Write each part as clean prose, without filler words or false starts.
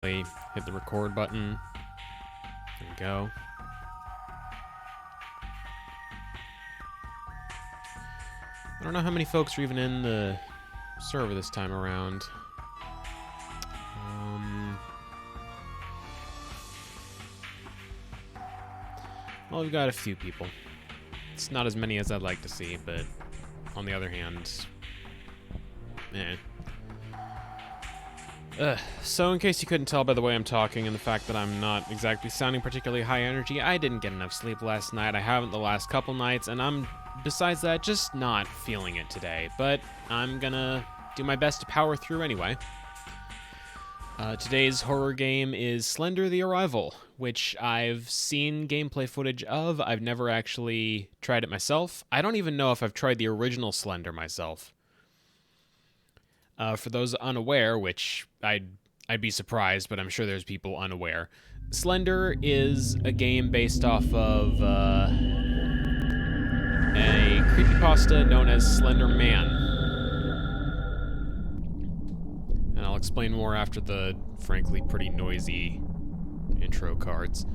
Hit the record button. There we go. I don't know how many folks are even in the server this time around. Well, we've got a few people. It's not as many as I'd like to see, but on the other hand, so in case you couldn't tell by the way I'm talking and the fact that I'm not exactly sounding particularly high energy, I didn't get enough sleep last night. I haven't the last couple nights, and I'm, besides that, just not feeling it today. But I'm gonna do my best to power through anyway. Today's horror game is Slender the Arrival, which I've seen gameplay footage of. I've never actually tried it myself. I don't even know if I've tried the original Slender myself. For those unaware, which I'd be surprised, but I'm sure there's people unaware, Slender is a game based off of a creepypasta known as Slender Man. And I'll explain more after the, frankly, pretty noisy intro cards.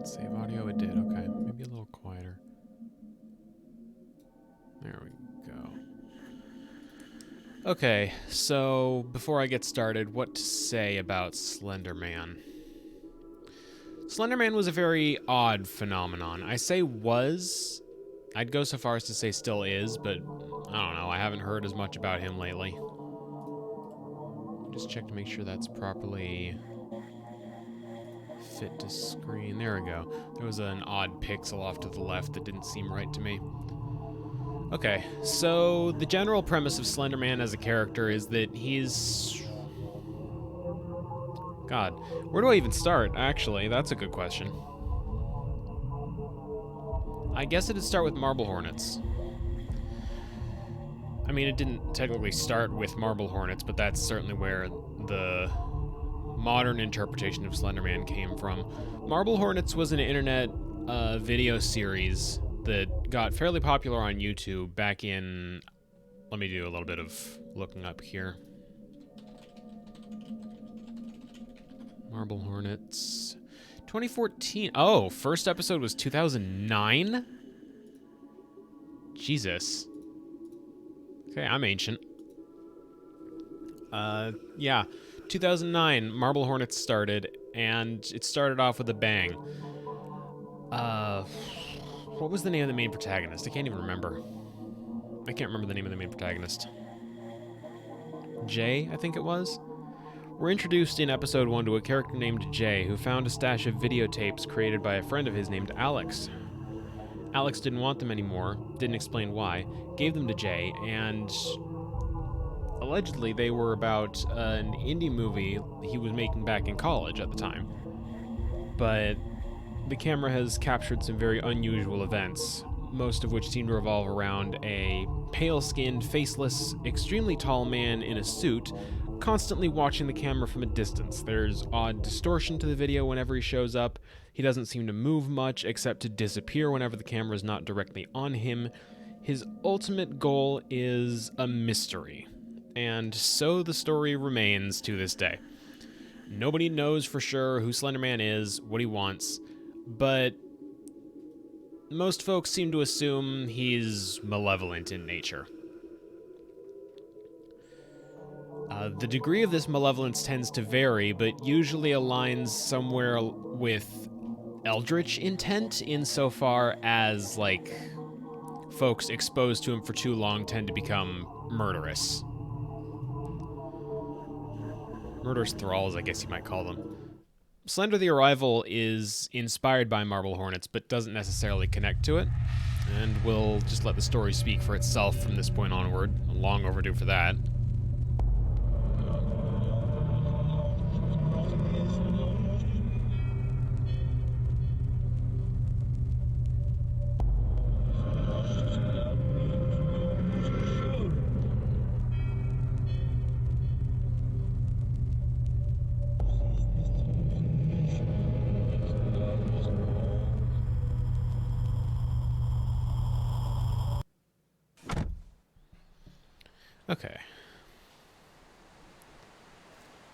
Save audio, it did. Okay, maybe a little quieter. There we go. Okay, so before I get started, what to say about Slender Man? Slender Man was a very odd phenomenon. I say was. I'd go so far as to say still is, but I don't know. I haven't heard as much about him lately. Just check to make sure that's properly fit to screen. There we go. There was an odd pixel off to the left that didn't seem right to me. Okay, so the general premise of Slender Man as a character is that he's... God, where do I even start, actually? That's a good question. I guess it'd start with marble hornets. I mean, it didn't technically start with marble hornets, but that's certainly where the modern interpretation of Slender Man came from. Marble Hornets was an internet video series that got fairly popular on YouTube back in... Let me do a little bit of looking up here. Marble Hornets... 2014. Oh, first episode was 2009? Jesus. Okay, I'm ancient. Yeah. 2009, Marble Hornets started, and it started off with a bang. What was the name of the main protagonist? I can't even remember. I can't remember the name of the main protagonist. Jay, I think it was? We're introduced in episode 1 to a character named Jay, who found a stash of videotapes created by a friend of his named Alex. Alex didn't want them anymore, didn't explain why, gave them to Jay, and... allegedly, they were about an indie movie he was making back in college at the time. But the camera has captured some very unusual events, most of which seem to revolve around a pale-skinned, faceless, extremely tall man in a suit constantly watching the camera from a distance. There's odd distortion to the video whenever he shows up. He doesn't seem to move much except to disappear whenever the camera is not directly on him. His ultimate goal is a mystery. And so the story remains to this day. Nobody knows for sure who Slender Man is, what he wants, but most folks seem to assume he's malevolent in nature. The degree of this malevolence tends to vary, but usually aligns somewhere with eldritch intent insofar as, like, folks exposed to him for too long tend to become murderous. Murderous thralls, I guess you might call them. Slender the Arrival is inspired by Marble Hornets, but doesn't necessarily connect to it. And we'll just let the story speak for itself from this point onward. Long overdue for that. Okay.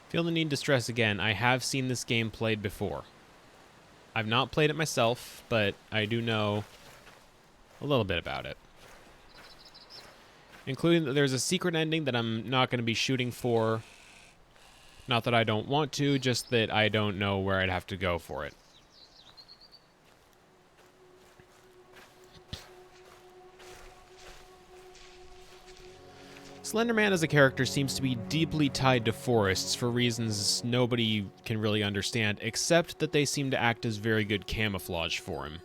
Feel the need to stress again, I have seen this game played before. I've not played it myself, but I do know a little bit about it. Including that there's a secret ending that I'm not going to be shooting for. Not that I don't want to, just that I don't know where I'd have to go for it. Slender Man as a character seems to be deeply tied to forests for reasons nobody can really understand, except that they seem to act as very good camouflage for him.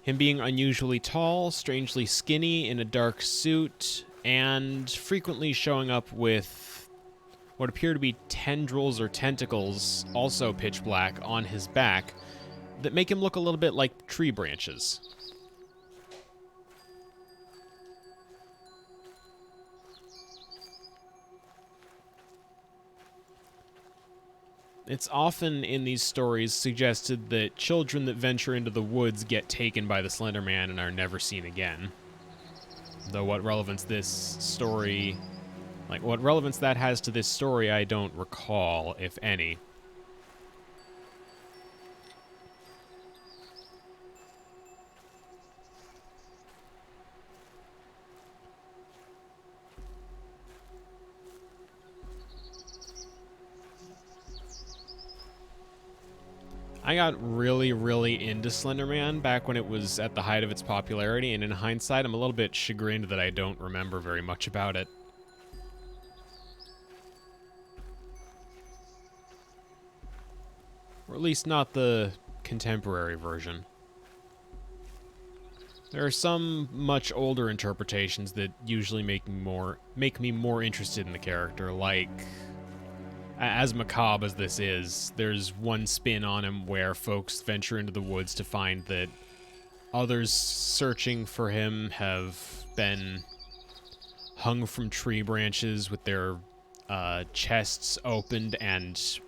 Him being unusually tall, strangely skinny, in a dark suit, and frequently showing up with what appear to be tendrils or tentacles, also pitch black, on his back, that make him look a little bit like tree branches. It's often in these stories suggested that children that venture into the woods get taken by the Slender Man and are never seen again. Though what relevance what relevance that has to this story, I don't recall, if any. I got really, really into Slender Man back when it was at the height of its popularity, and in hindsight, I'm a little bit chagrined that I don't remember very much about it. Or at least not the contemporary version. There are some much older interpretations that usually make me more interested in the character, like, as macabre as this is, there's one spin on him where folks venture into the woods to find that others searching for him have been hung from tree branches with their chests opened, and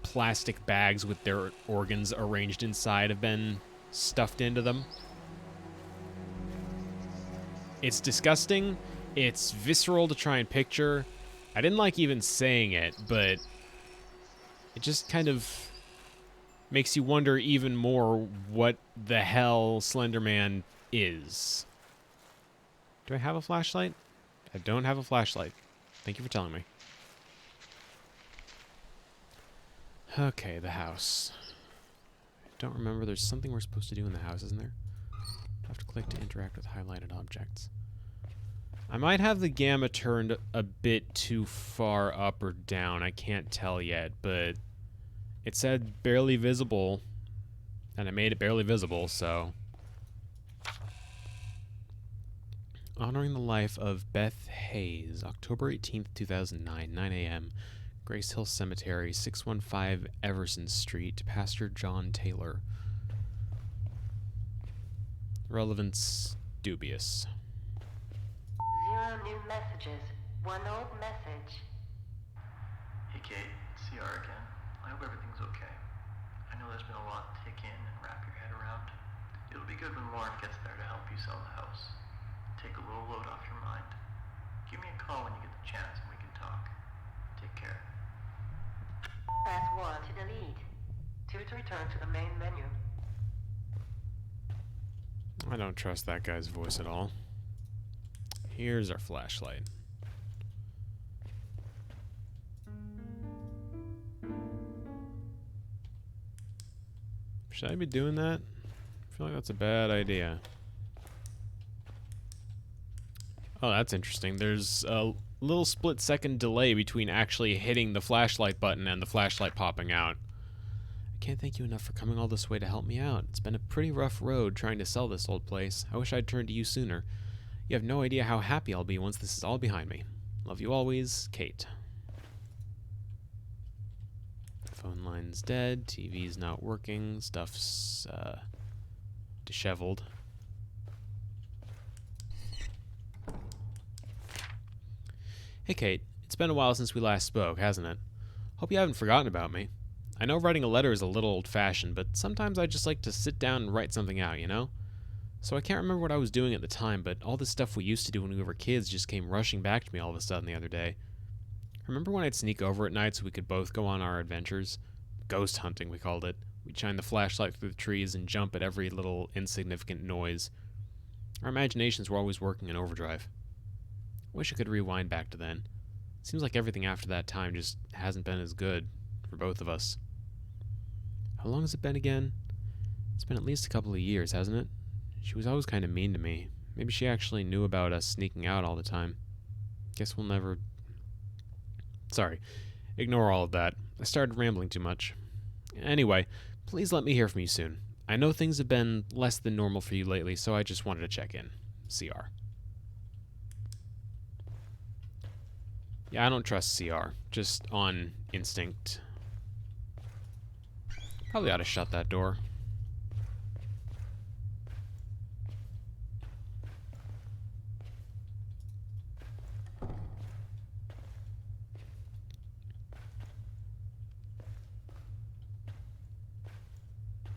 plastic bags with their organs arranged inside have been stuffed into them. It's disgusting. It's visceral to try and picture. I didn't like even saying it, but it just kind of makes you wonder even more what the hell Slender Man is. Do I have a flashlight? I don't have a flashlight. Thank you for telling me. Okay, the house. I don't remember. There's something we're supposed to do in the house, isn't there? I have to click to interact with highlighted objects. I might have the gamma turned a bit too far up or down. I can't tell yet, but it said barely visible, and I made it barely visible, so. Honoring the life of Beth Hayes, October 18th, 2009, 9 a.m., Grace Hill Cemetery, 615 Everson Street, Pastor John Taylor. Relevance dubious. 0 new messages. 1 old message. Hey Kate, it's CR again. I hope everything's okay. I know there's been a lot to take in and wrap your head around. It'll be good when Lauren gets there to help you sell the house. Take a little load off your mind. Give me a call when you get the chance and we can talk. Take care. Press 1 to delete. 2 to return to the main menu. I don't trust that guy's voice at all. Here's our flashlight. Should I be doing that? I feel like that's a bad idea. Oh, that's interesting. There's a little split-second delay between actually hitting the flashlight button and the flashlight popping out. I can't thank you enough for coming all this way to help me out. It's been a pretty rough road trying to sell this old place. I wish I'd turned to you sooner. You have no idea how happy I'll be once this is all behind me. Love you always, Kate. Phone line's dead. TV's not working. Stuff's disheveled. Hey, Kate. It's been a while since we last spoke, hasn't it? Hope you haven't forgotten about me. I know writing a letter is a little old-fashioned, but sometimes I just like to sit down and write something out, you know? So I can't remember what I was doing at the time, but all this stuff we used to do when we were kids just came rushing back to me all of a sudden the other day. Remember when I'd sneak over at night so we could both go on our adventures? Ghost hunting, we called it. We'd shine the flashlight through the trees and jump at every little insignificant noise. Our imaginations were always working in overdrive. Wish I could rewind back to then. Seems like everything after that time just hasn't been as good for both of us. How long has it been again? It's been at least a couple of years, hasn't it? She was always kind of mean to me. Maybe she actually knew about us sneaking out all the time. Guess we'll never... Sorry. Ignore all of that. I started rambling too much. Anyway, please let me hear from you soon. I know things have been less than normal for you lately, so I just wanted to check in. CR. Yeah, I don't trust CR. Just on instinct. Probably ought to shut that door.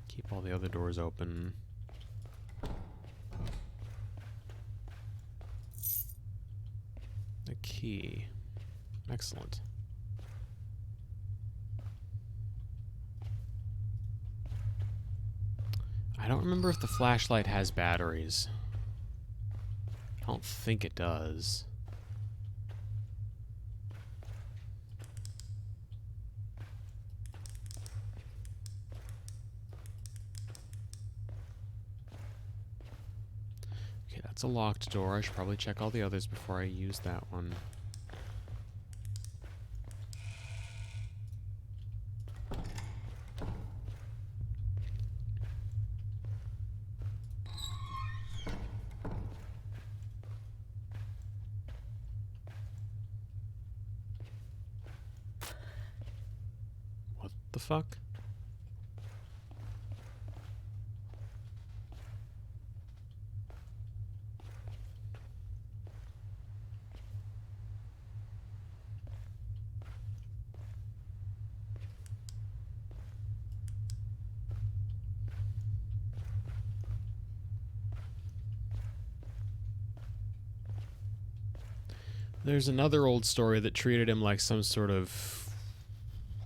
Keep all the other doors open. The key. Excellent. I don't remember if the flashlight has batteries. I don't think it does. Okay, that's a locked door. I should probably check all the others before I use that one. What the fuck? There's another old story that treated him like some sort of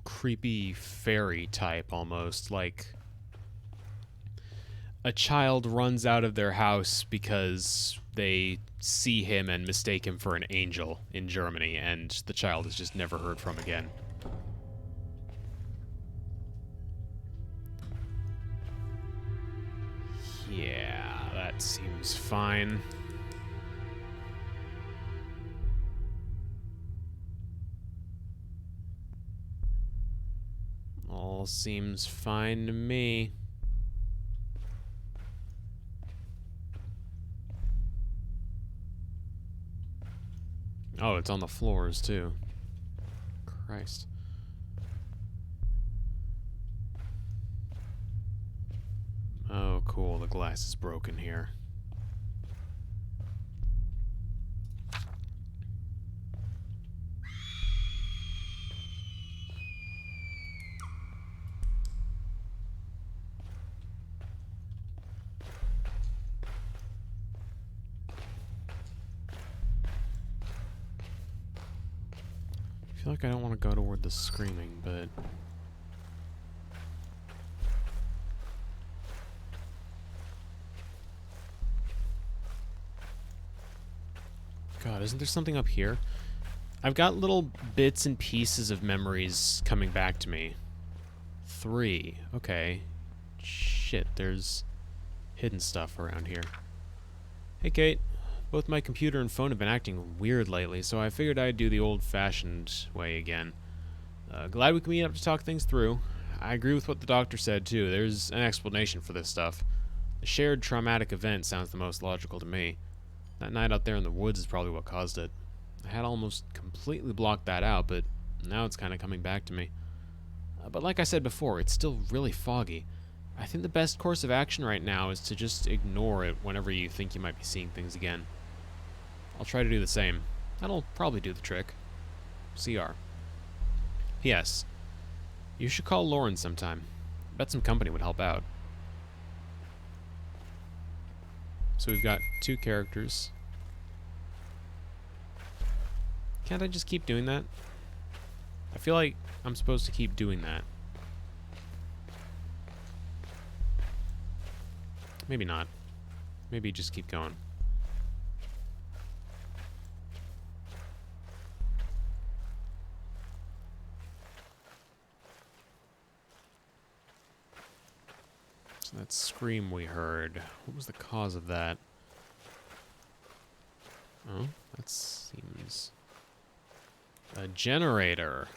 creepy fairy type almost, like a child runs out of their house because they see him and mistake him for an angel in Germany, and the child is just never heard from again. Yeah, that seems fine. All seems fine to me. Oh, it's on the floors, too. Christ. Oh, cool. The glass is broken here. I feel like I don't want to go toward the screaming, but... God, isn't there something up here? I've got little bits and pieces of memories coming back to me. 3. Okay. Shit, there's hidden stuff around here. Hey, Kate. Both my computer and phone have been acting weird lately, so I figured I'd do the old-fashioned way again. Glad we can meet up to talk things through. I agree with what the doctor said, too. There's an explanation for this stuff. The shared traumatic event sounds the most logical to me. That night out there in the woods is probably what caused it. I had almost completely blocked that out, but now it's kind of coming back to me. But like I said before, it's still really foggy. I think the best course of action right now is to just ignore it whenever you think you might be seeing things again. I'll try to do the same. That'll probably do the trick. CR. P.S. You should call Lauren sometime. Bet some company would help out. So we've got 2 characters. Can't I just keep doing that? I feel like I'm supposed to keep doing that. Maybe not. Maybe just keep going. So that scream we heard, what was the cause of that? Oh, that seems... a generator.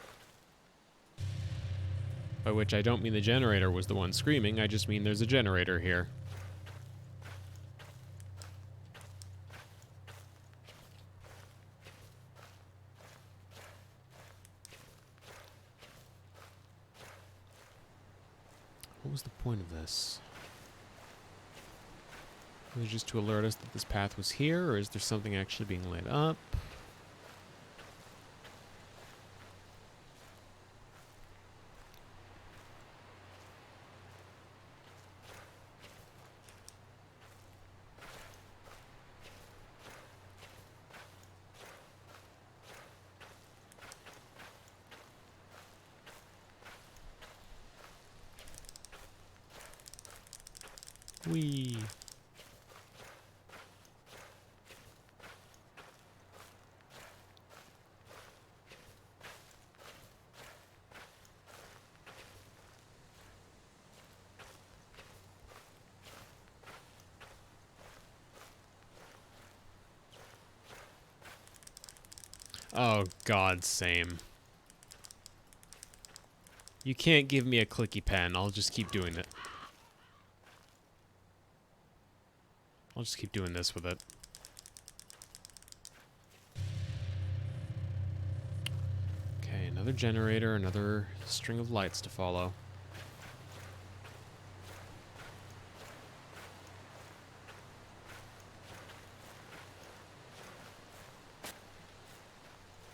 By which I don't mean the generator was the one screaming, I just mean there's a generator here. What was the point of this? Was it just to alert us that this path was here, or is there something actually being lit up? Whee! Oh god, same. You can't give me a clicky pen, I'll just keep doing it. I'll just keep doing this with it. Okay, another generator, another string of lights to follow.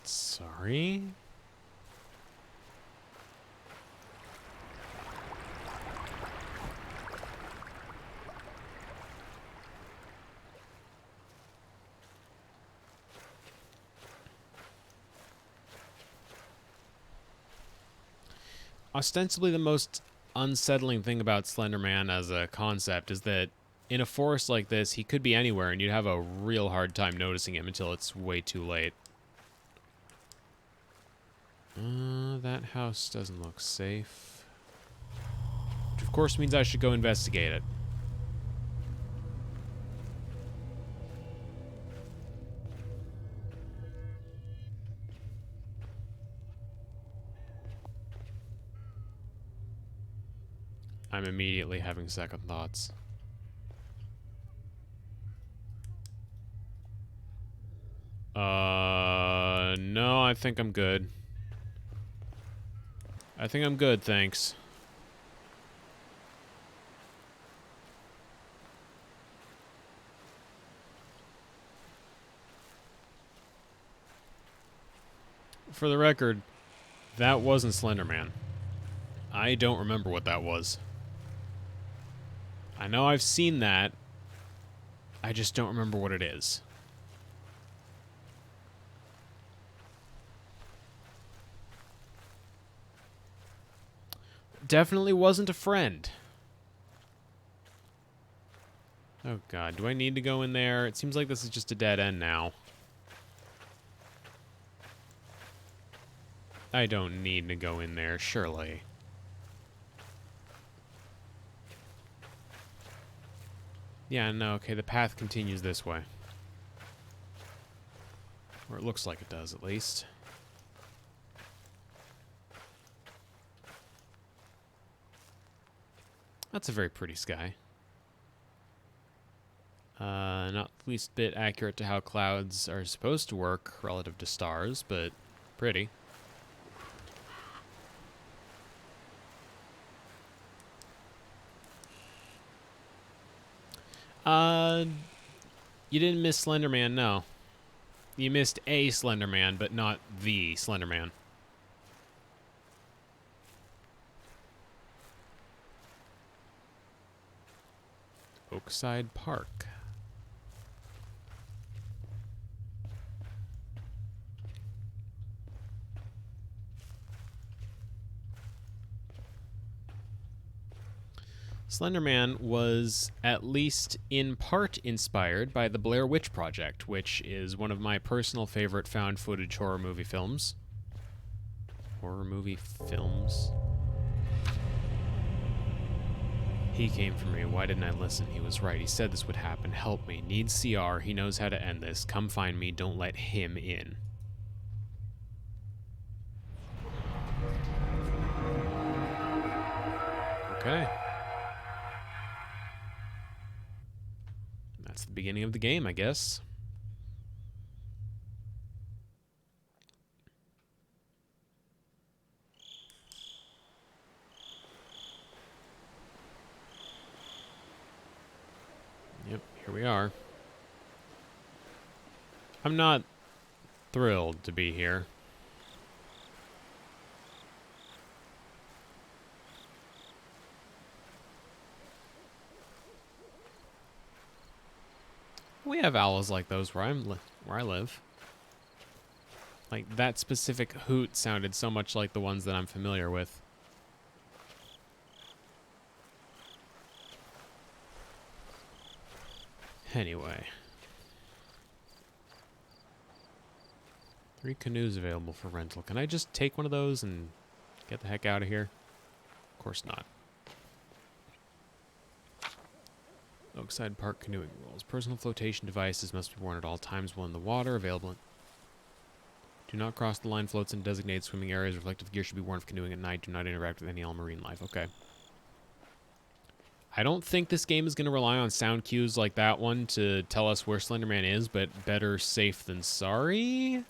Sorry? Ostensibly the most unsettling thing about Slender Man as a concept is that in a forest like this, he could be anywhere and you'd have a real hard time noticing him until it's way too late. That house doesn't look safe. Which of course means I should go investigate it. I'm immediately having second thoughts. No, I think I'm good. I think I'm good, thanks. For the record, that wasn't Slender Man. I don't remember what that was. I know I've seen that. I just don't remember what it is. Definitely wasn't a friend. Oh god, do I need to go in there? It seems like this is just a dead end now. I don't need to go in there, surely. Yeah, no, okay, the path continues this way. Or it looks like it does, at least. That's a very pretty sky. Not the least bit accurate to how clouds are supposed to work relative to stars, but pretty. You didn't miss Slender Man, no. You missed a Slender Man, but not the Slender Man. Oakside Park. Slender Man was at least in part inspired by the Blair Witch Project, which is one of my personal favorite found footage horror movie films. Horror movie films? He came for me. Why didn't I listen? He was right. He said this would happen. Help me. Need CR. He knows how to end this. Come find me. Don't let him in. Okay. That's the beginning of the game, I guess. Yep, here we are. I'm not thrilled to be here. We have owls like those where I live. Like, that specific hoot sounded so much like the ones that I'm familiar with. Anyway. 3 canoes available for rental. Can I just take one of those and get the heck out of here? Of course not. Oakside Park canoeing rules. Personal flotation devices must be worn at all times while in the water. Available. Do not cross the line. Floats in designated swimming areas. Reflective gear should be worn if canoeing at night. Do not interact with any all marine life. Okay. I don't think this game is going to rely on sound cues like that one to tell us where Slender Man is, but better safe than sorry.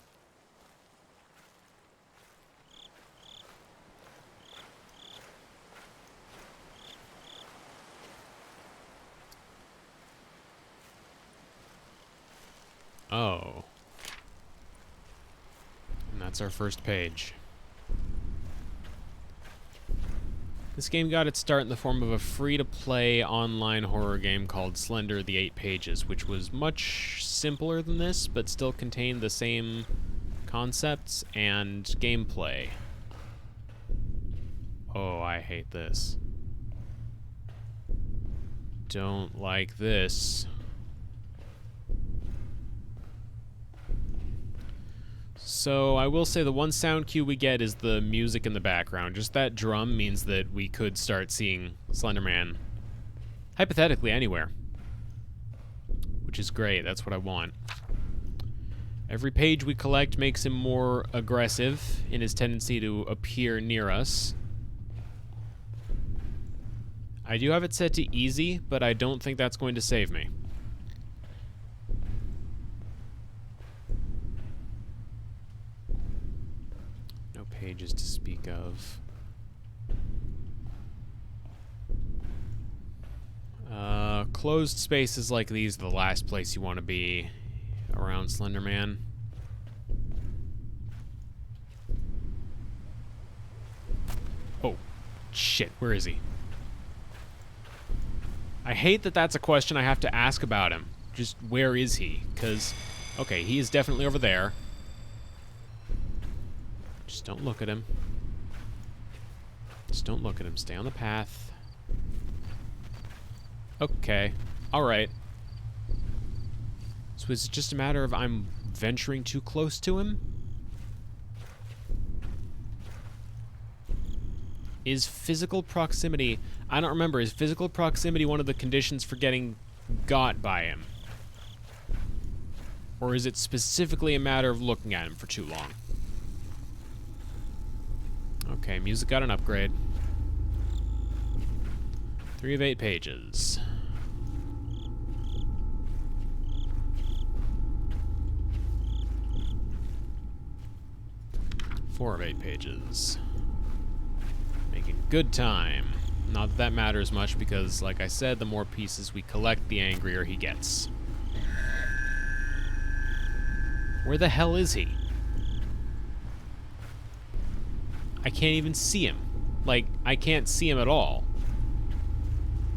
Oh. And that's our first page. This game got its start in the form of a free-to-play online horror game called Slender, the 8 Pages, which was much simpler than this, but still contained the same concepts and gameplay. Oh, I hate this. Don't like this. So I will say the one sound cue we get is the music in the background. Just that drum means that we could start seeing Slender Man hypothetically anywhere, which is great. That's what I want. Every page we collect makes him more aggressive in his tendency to appear near us. I do have it set to easy, but I don't think that's going to save me. Pages to speak of. Closed spaces like these are the last place you want to be around Slender Man. Oh, shit, where is he? I hate that that's a question I have to ask about him. Just, where is he? Because, okay, he is definitely over there. Just don't look at him. Just don't look at him. Stay on the path. Okay. Alright. So is it just a matter of I'm venturing too close to him? Is physical proximity... I don't remember. Is physical proximity one of the conditions for getting got by him? Or is it specifically a matter of looking at him for too long? Okay, music got an upgrade. 3 of 8 pages. 4 of 8 pages. Making good time. Not that that matters much because, like I said, the more pieces we collect, the angrier he gets. Where the hell is he? I can't even see him. Like, I can't see him at all.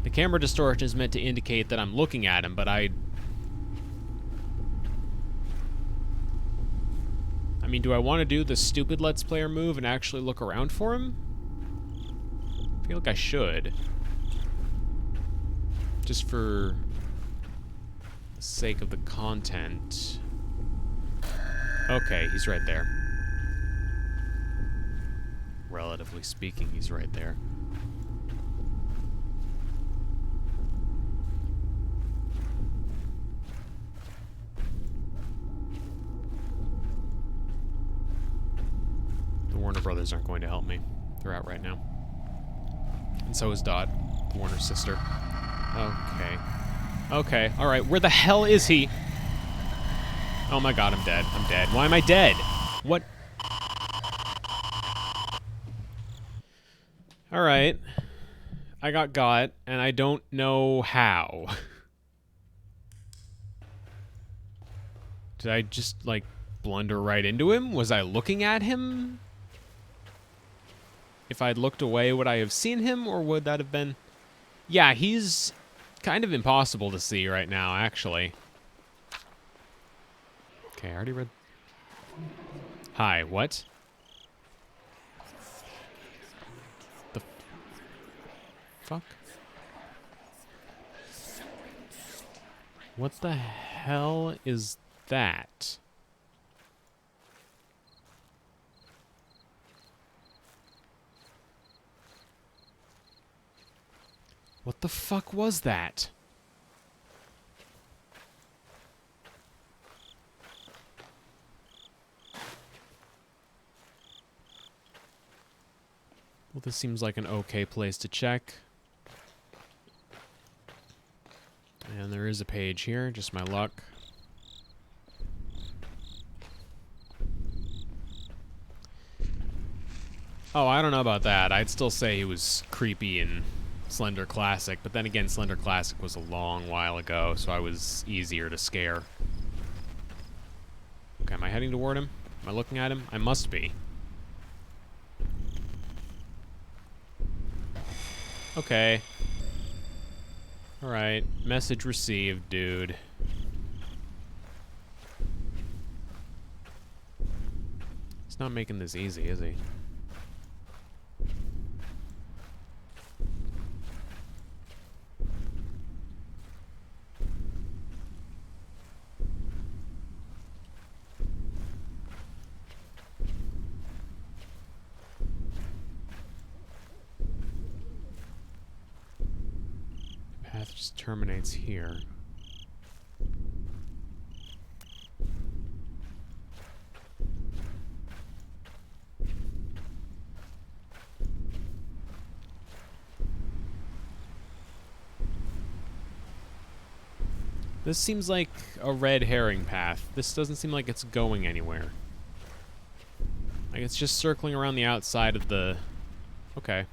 The camera distortion is meant to indicate that I'm looking at him, but I mean, do I want to do the stupid Let's Player move and actually look around for him? I feel like I should. Just for the sake of the content. Okay, he's right there. Relatively speaking, he's right there. The Warner brothers aren't going to help me. They're out right now. And so is Dot, the Warner sister. Okay. Okay, alright. Where the hell is he? Oh my god, I'm dead. I'm dead. Why am I dead? What? Alright. I got, and I don't know how. Did I just, like, blunder right into him? Was I looking at him? If I'd looked away, would I have seen him, or would that have been... Yeah, he's kind of impossible to see right now, actually. Okay, I already read... Hi, what? The fuck? What the hell is that? What the fuck was that? Well, this seems like an okay place to check. And there is a page here, just my luck. Oh, I don't know about that. I'd still say he was creepy in Slender Classic, but then again, Slender Classic was a long while ago, so I was easier to scare. Okay, am I heading toward him? Am I looking at him? I must be. Okay. Alright, message received, dude. He's not making this easy, is he? Path just terminates here. This seems like a red herring path. This doesn't seem like it's going anywhere. Like it's just circling around the outside of the... Okay.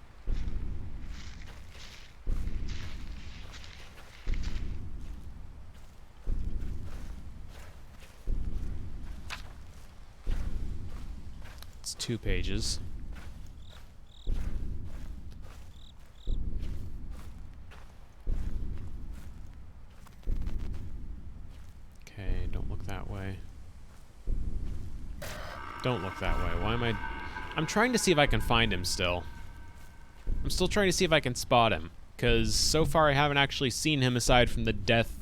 It's 2 pages. Okay, don't look that way. Don't look that way. Why am I... I'm trying to see if I can find him still. I'm still trying to see if I can spot him. Because so far I haven't actually seen him aside from the death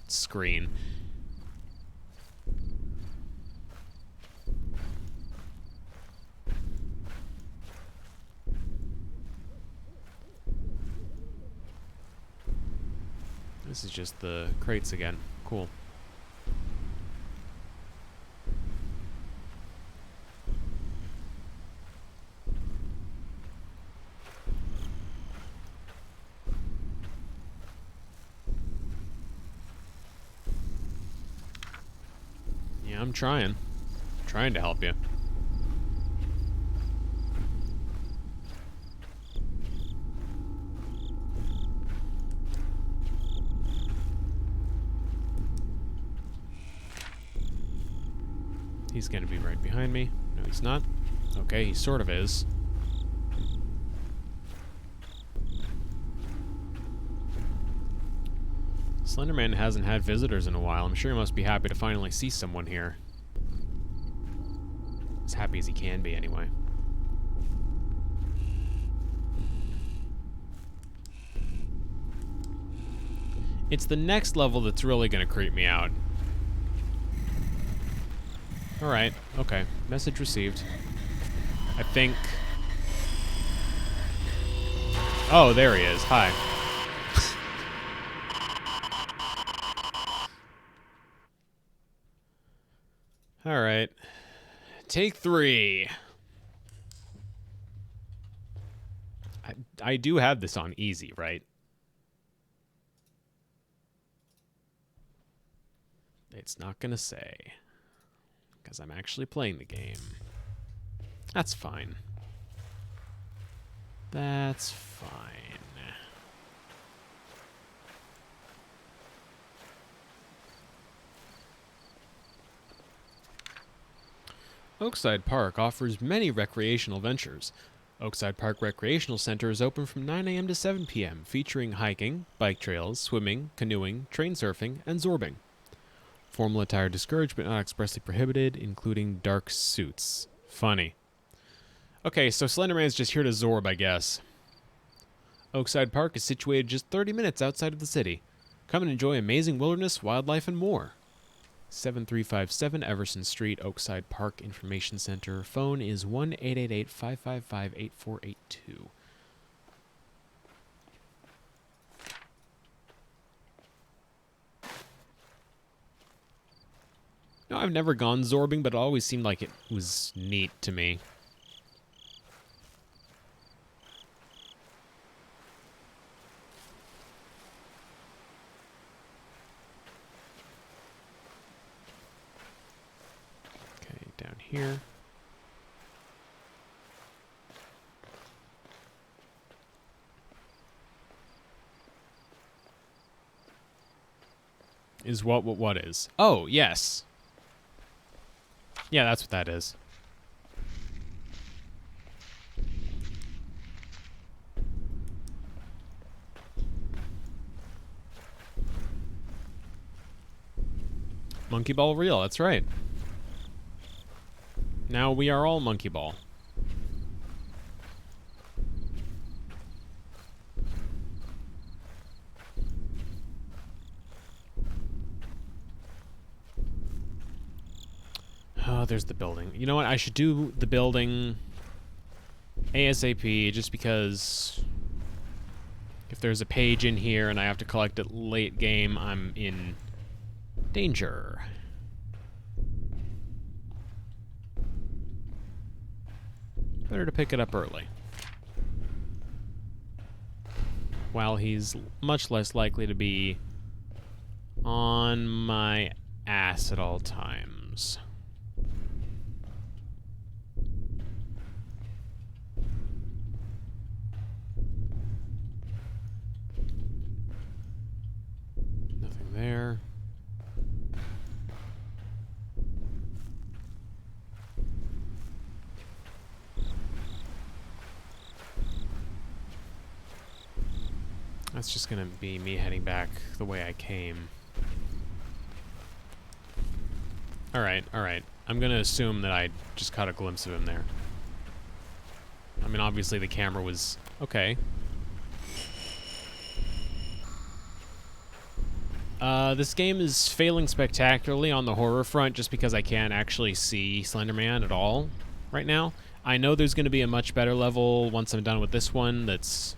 screen. This is just the crates again. Cool. Yeah, I'm trying. I'm trying to help you. He's gonna be right behind me. No, he's not. Okay, he sort of is. Slenderman hasn't had visitors in a while. I'm sure he must be happy to finally see someone here. As happy as he can be, anyway. It's the next level that's really gonna creep me out. Alright, okay. Message received. I think... Oh, there he is. Hi. Alright. Take 3. I do have this on easy, right? It's not gonna say. Because I'm actually playing the game. That's fine. That's fine. Oakside Park offers many recreational ventures. Oakside Park Recreational Center is open from 9 a.m. to 7 p.m., featuring hiking, bike trails, swimming, canoeing, train surfing, and zorbing. Formal attire discouraged but not expressly prohibited, including dark suits. Funny. Okay, so Slenderman's just here to zorb, I guess. Oakside Park is situated just 30 minutes outside of the city. Come and enjoy amazing wilderness, wildlife, and more. 7357 Everson Street, Oakside Park Information Center. Phone is 1-888-555-8482. No, I've never gone zorbing, but it always seemed like it was neat to me. Down here. Is what is? Oh, yes. Yeah, that's what that is. Monkey Ball Reel, that's right. Now we are all Monkey Ball. Oh, there's the building. You know what? I should do the building ASAP just because if there's a page in here and I have to collect it late game, I'm in danger. Better to pick it up early. While he's much less likely to be on my ass at all times. Nothing there. That's just gonna be me heading back the way I came. Alright, alright. I'm gonna assume that I just caught a glimpse of him there. I mean, obviously the camera was... okay. This game is failing spectacularly on the horror front just because I can't actually see Slenderman at all right now. I know there's gonna be a much better level once I'm done with this one that's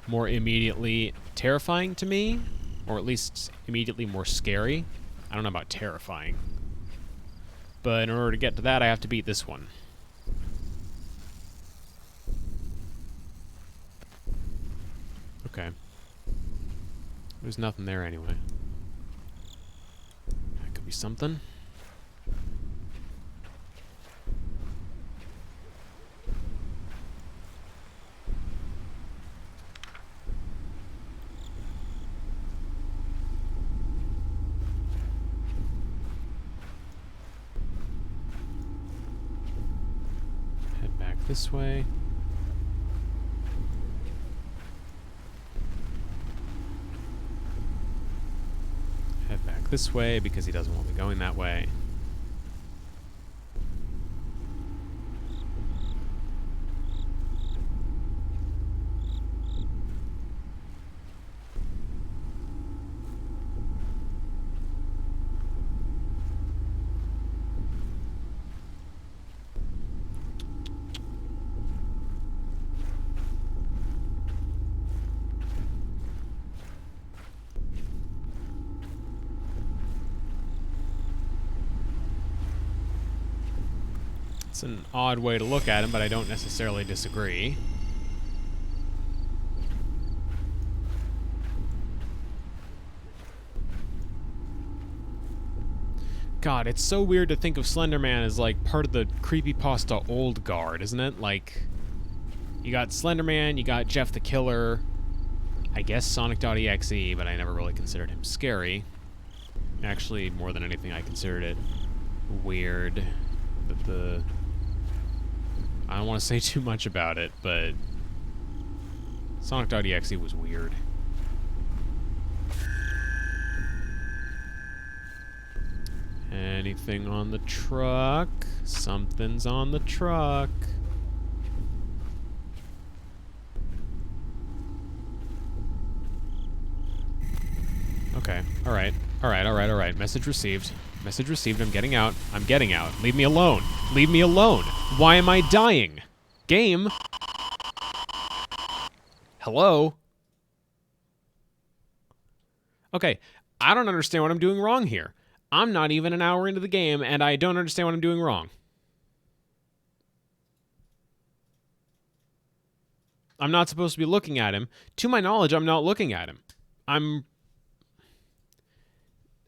more immediately terrifying to me, or at least immediately more scary. I don't know about terrifying. But in order to get to that, I have to beat this one. Okay. There's nothing there anyway. That could be something. This way. Head back this way because he doesn't want me going that way. It's an odd way to look at him, but I don't necessarily disagree. God, it's so weird to think of Slender Man as, like, part of the creepypasta old guard, isn't it? Like, you got Slender Man, you got Jeff the Killer, I guess Sonic.exe, but I never really considered him scary. Actually, more than anything, I considered it weird that the... I don't want to say too much about it, but Sonic.exe was weird. Anything on the truck? Something's on the truck. Okay, alright. Alright. Message received. Message received. I'm getting out. I'm getting out. Leave me alone. Leave me alone. Why am I dying? Game? Hello? Okay, I don't understand what I'm doing wrong here. I'm not even an hour into the game, and I don't understand what I'm doing wrong. I'm not supposed to be looking at him. To my knowledge, I'm not looking at him.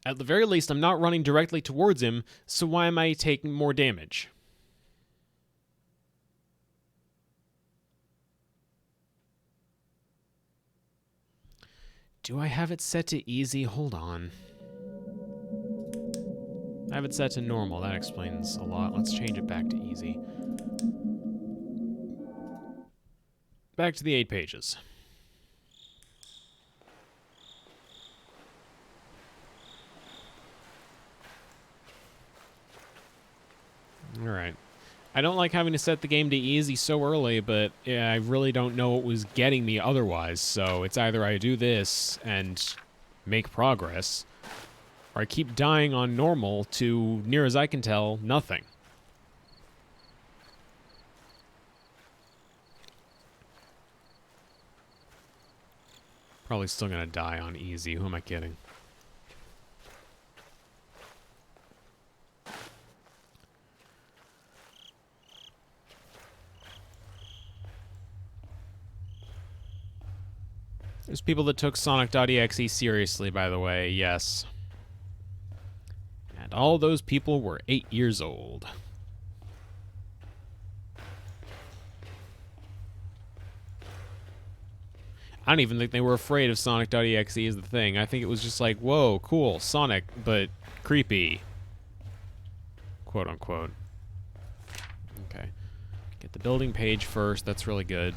At the very least, I'm not running directly towards him, so why am I taking more damage? Do I have it set to easy? Hold on. I have it set to normal. That explains a lot. Let's change it back to easy. Back to the 8 pages. Alright. I don't like having to set the game to easy so early, but yeah, I really don't know what was getting me otherwise, so it's either I do this and make progress, or I keep dying on normal to, near as I can tell, nothing. Probably still gonna die on easy. Who am I kidding? There's people that took Sonic.exe seriously, by the way, yes. And all those people were 8 years old. I don't even think they were afraid of Sonic.exe as the thing. I think it was just like, whoa, cool, Sonic, but creepy. Quote unquote. Okay. Get the building page first, that's really good.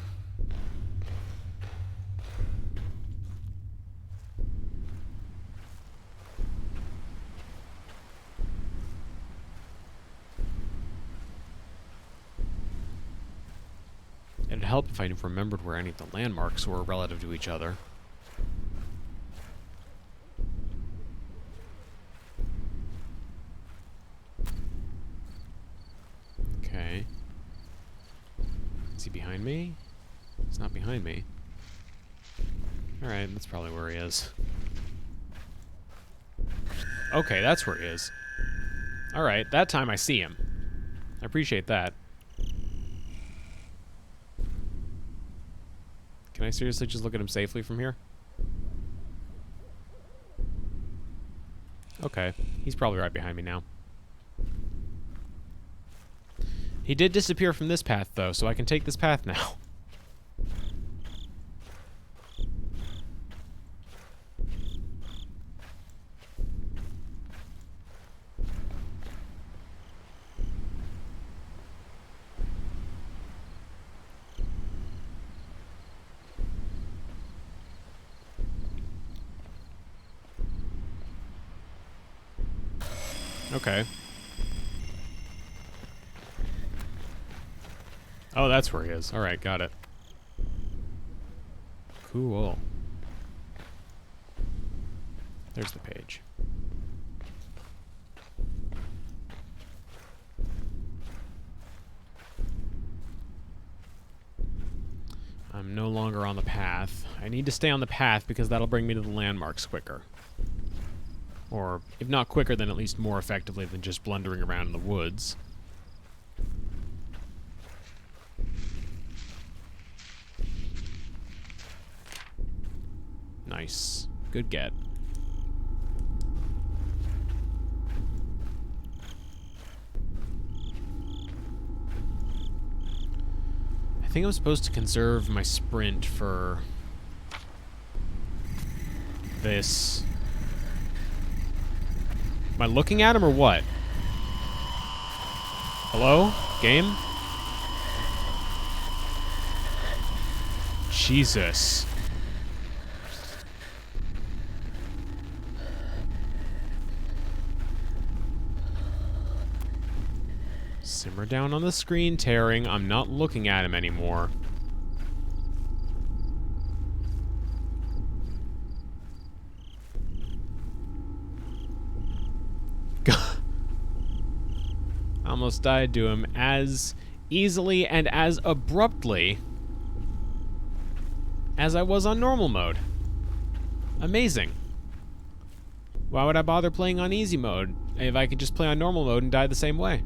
It'd help if I remembered where any of the landmarks were relative to each other. Okay. Is he behind me? He's not behind me. Alright, that's probably where he is. Okay, that's where he is. Alright, that time I see him. I appreciate that. Can I seriously just look at him safely from here? Okay, he's probably right behind me now. He did disappear from this path, though, so I can take this path now. Okay. Oh, that's where he is. Alright, got it. Cool. There's the page. I'm no longer on the path. I need to stay on the path because that'll bring me to the landmarks quicker. Or, if not quicker, then at least more effectively than just blundering around in the woods. Nice. Good get. I think I'm supposed to conserve my sprint for this. Am I looking at him or what? Hello? Game? Jesus. Simmer down on the screen, tearing. I'm not looking at him anymore. I almost died to him as easily and as abruptly as I was on normal mode. Amazing. Why would I bother playing on easy mode if I could just play on normal mode and die the same way?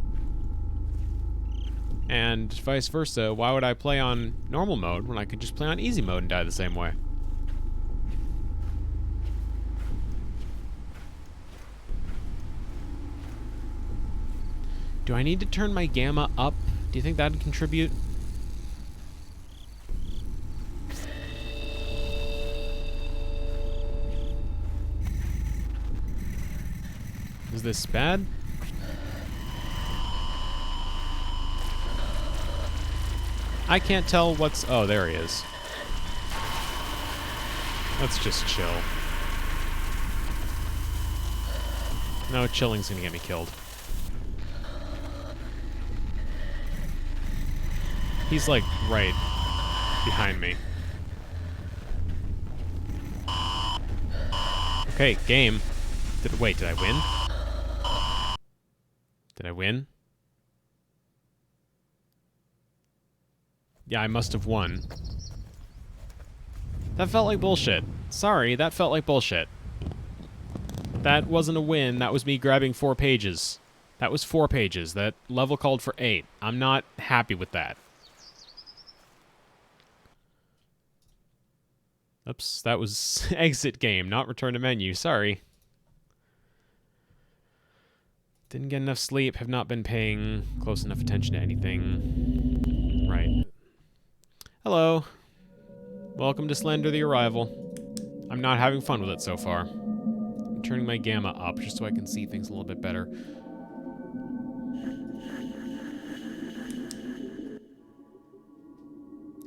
And vice versa, why would I play on normal mode when I could just play on easy mode and die the same way? Do I need to turn my gamma up? Do you think that'd contribute? Is this bad? I can't tell what's... Oh, there he is. Let's just chill. No, chilling's gonna get me killed. He's like right behind me. Okay, game. Wait, did I win? Did I win? Yeah, I must have won. That felt like bullshit. Sorry, that felt like bullshit. That wasn't a win, that was me grabbing 4 pages. That was 4 pages. That level called for 8. I'm not happy with that. Oops, that was exit game, not return to menu. Sorry. Didn't get enough sleep, have not been paying close enough attention to anything. Right. Hello. Welcome to Slender the Arrival. I'm not having fun with it so far. I'm turning my gamma up just so I can see things a little bit better.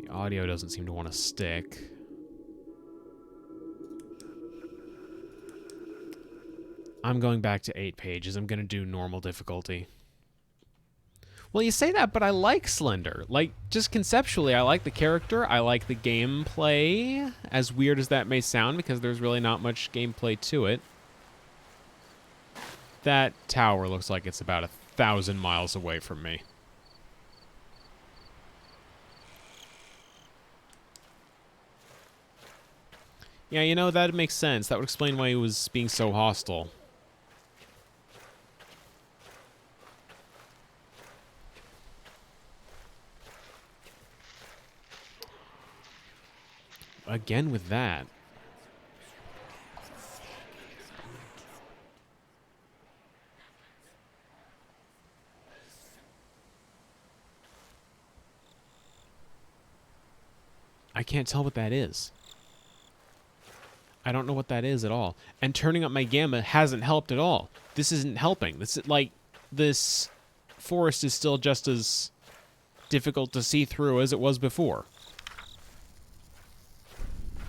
The audio doesn't seem to want to stick. I'm going back to 8 pages. I'm going to do normal difficulty. Well, you say that, but I like Slender. Like, just conceptually, I like the character. I like the gameplay, as weird as that may sound, because there's really not much gameplay to it. That tower looks like it's about 1,000 miles away from me. Yeah, you know, that makes sense. That would explain why he was being so hostile. Again with that. I can't tell what that is. I don't know what that is at all. And turning up my gamma hasn't helped at all. This isn't helping. This is like, this forest is still just as difficult to see through as it was before.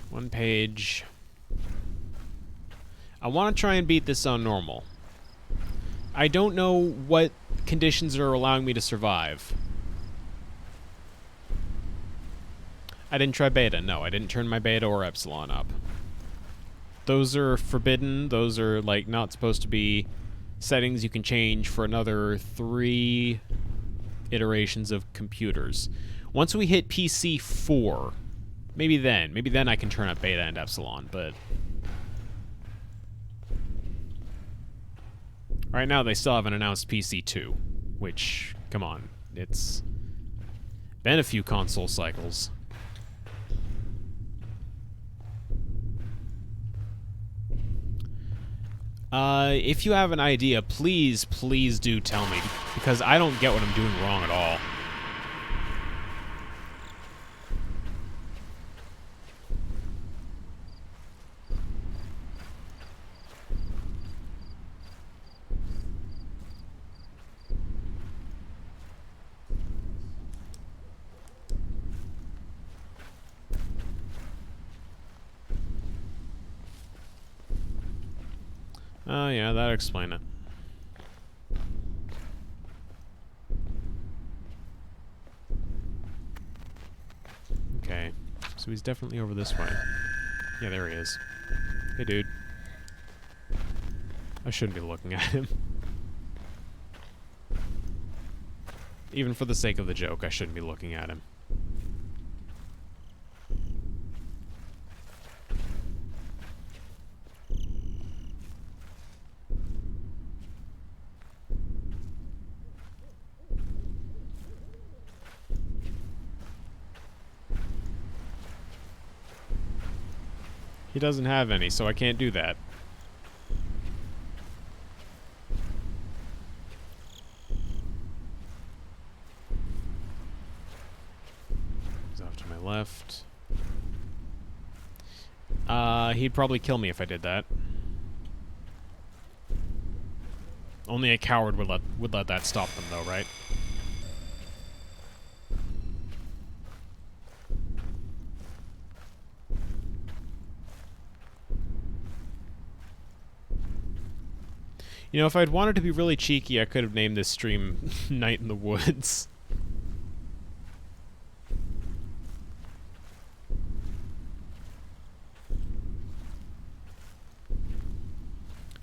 1 page. I want to try and beat this on normal. I don't know what conditions are allowing me to survive. I didn't try beta. No, I didn't turn my beta or epsilon up. Those are forbidden. Those are, like, not supposed to be settings you can change for another 3 iterations of computers. Once we hit PC 4... Maybe then I can turn up beta and epsilon, but... Right now they still haven't announced PC 2, which, come on, it's been a few console cycles. If you have an idea, please do tell me, because I don't get what I'm doing wrong at all. Oh, yeah, that'd explain it. Okay, so he's definitely over this way. Yeah, there he is. Hey, dude. I shouldn't be looking at him. Even for the sake of the joke, I shouldn't be looking at him. He doesn't have any, so I can't do that. He's off to my left. He'd probably kill me if I did that. Only a coward would let that stop them, though, right? You know, if I'd wanted to be really cheeky, I could have named this stream Night in the Woods.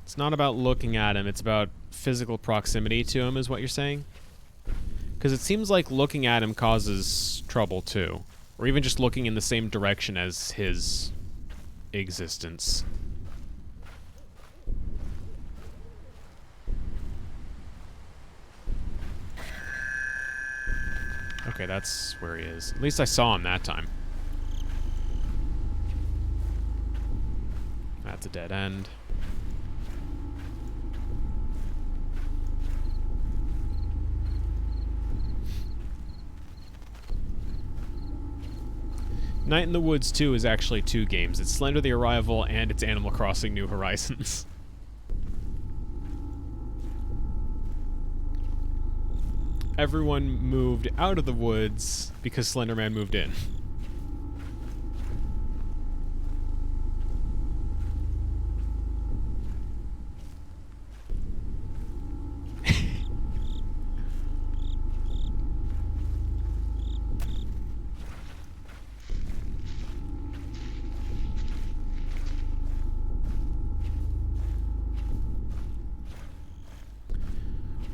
It's not about looking at him, it's about physical proximity to him, is what you're saying? Because it seems like looking at him causes trouble, too. Or even just looking in the same direction as his existence. Okay, that's where he is. At least I saw him that time. That's a dead end. Night in the Woods 2 is actually 2 games. It's Slender the Arrival and it's Animal Crossing New Horizons. Everyone moved out of the woods because Slender Man moved in.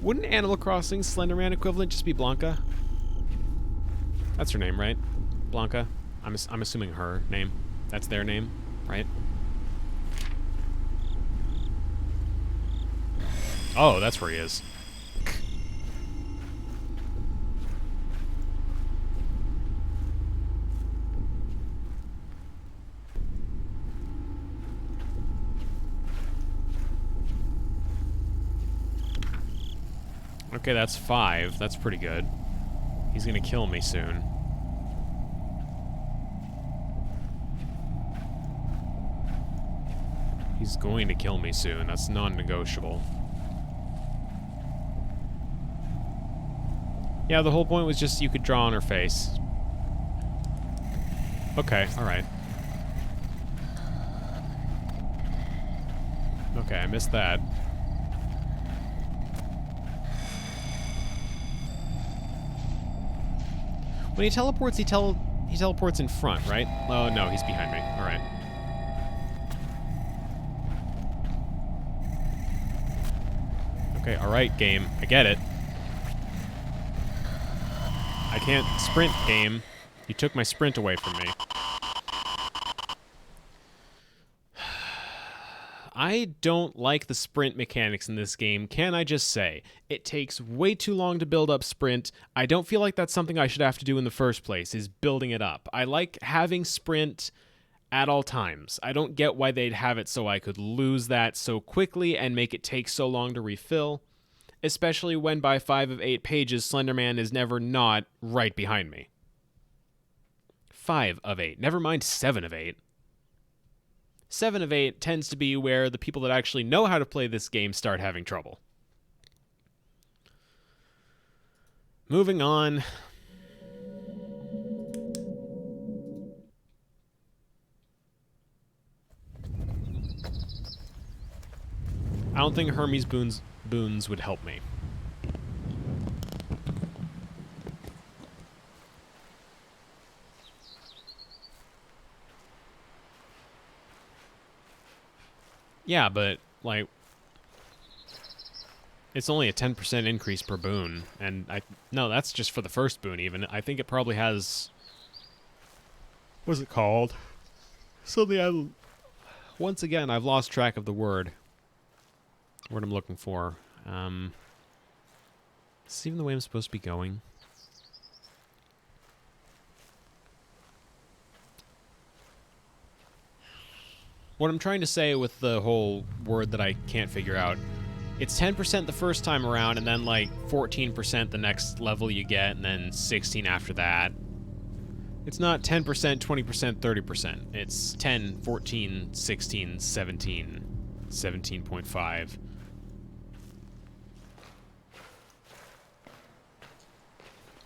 Wouldn't Animal Crossing Slender Man equivalent just be Blanca? That's her name, right? Blanca? I'm assuming her name. That's their name, right? Oh, that's where he is. Okay, that's 5. That's pretty good. He's gonna kill me soon. He's going to kill me soon. That's non-negotiable. Yeah, the whole point was just you could draw on her face. Okay, alright. Okay, I missed that. When he teleports, he teleports in front, right? Oh, no, he's behind me. All right. Okay, all right, game. I get it. I can't sprint, game. You took my sprint away from me. I don't like the sprint mechanics in this game, can I just say. It takes way too long to build up sprint. I don't feel like that's something I should have to do in the first place, is building it up. I like having sprint at all times. I don't get why they'd have it so I could lose that so quickly and make it take so long to refill, especially when by 5 of 8 pages, Slenderman is never not right behind me. 5 of 8, never mind 7 of 8. 7 of 8 tends to be where the people that actually know how to play this game start having trouble. Moving on. I don't think Hermes boons would help me. Yeah, but, like, it's only a 10% increase per boon, and no, that's just for the first boon, even. I think it probably has... What's it called? Something once again, I've lost track of the word. What I'm looking for. Is this even the way I'm supposed to be going? What I'm trying to say with the whole word that I can't figure out, it's 10% the first time around, and then like 14% the next level you get, and then 16 after that. It's not 10%, 20%, 30%. It's 10, 14, 16, 17, 17.5.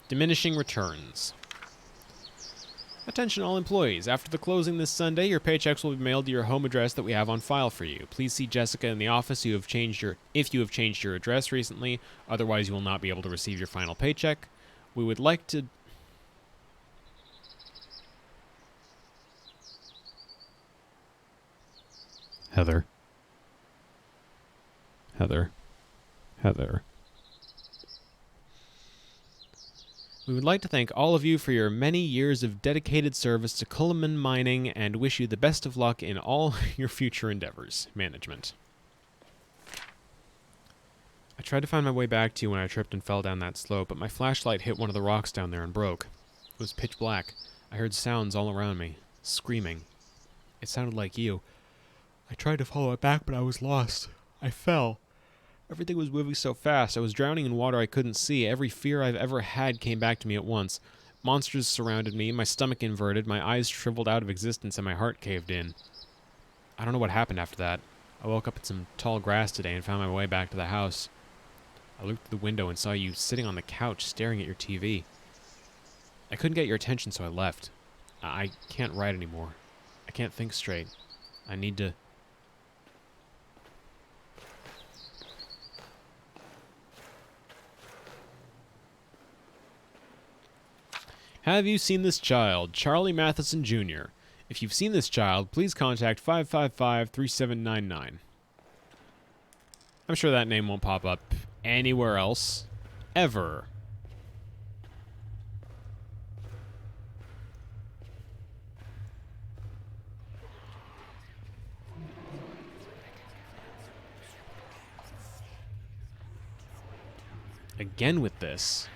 Diminishing returns. Attention all employees. After the closing this Sunday, your paychecks will be mailed to your home address that we have on file for you. Please see Jessica in the office if you have changed your address recently. Otherwise, you will not be able to receive your final paycheck. We would like to... Heather. We would like to thank all of you for your many years of dedicated service to Coleman Mining and wish you the best of luck in all your future endeavors. Management. I tried to find my way back to you when I tripped and fell down that slope, but my flashlight hit one of the rocks down there and broke. It was pitch black. I heard sounds all around me. Screaming. It sounded like you. I tried to follow it back, but I was lost. I fell. Everything was moving so fast. I was drowning in water I couldn't see. Every fear I've ever had came back to me at once. Monsters surrounded me, my stomach inverted, my eyes shriveled out of existence, and my heart caved in. I don't know what happened after that. I woke up in some tall grass today and found my way back to the house. I looked through the window and saw you sitting on the couch staring at your TV. I couldn't get your attention, so I left. I can't write anymore. I can't think straight. I need to... Have you seen this child? Charlie Matheson Jr. If you've seen this child, please contact 555-3799. I'm sure that name won't pop up anywhere else. Ever. Again with this.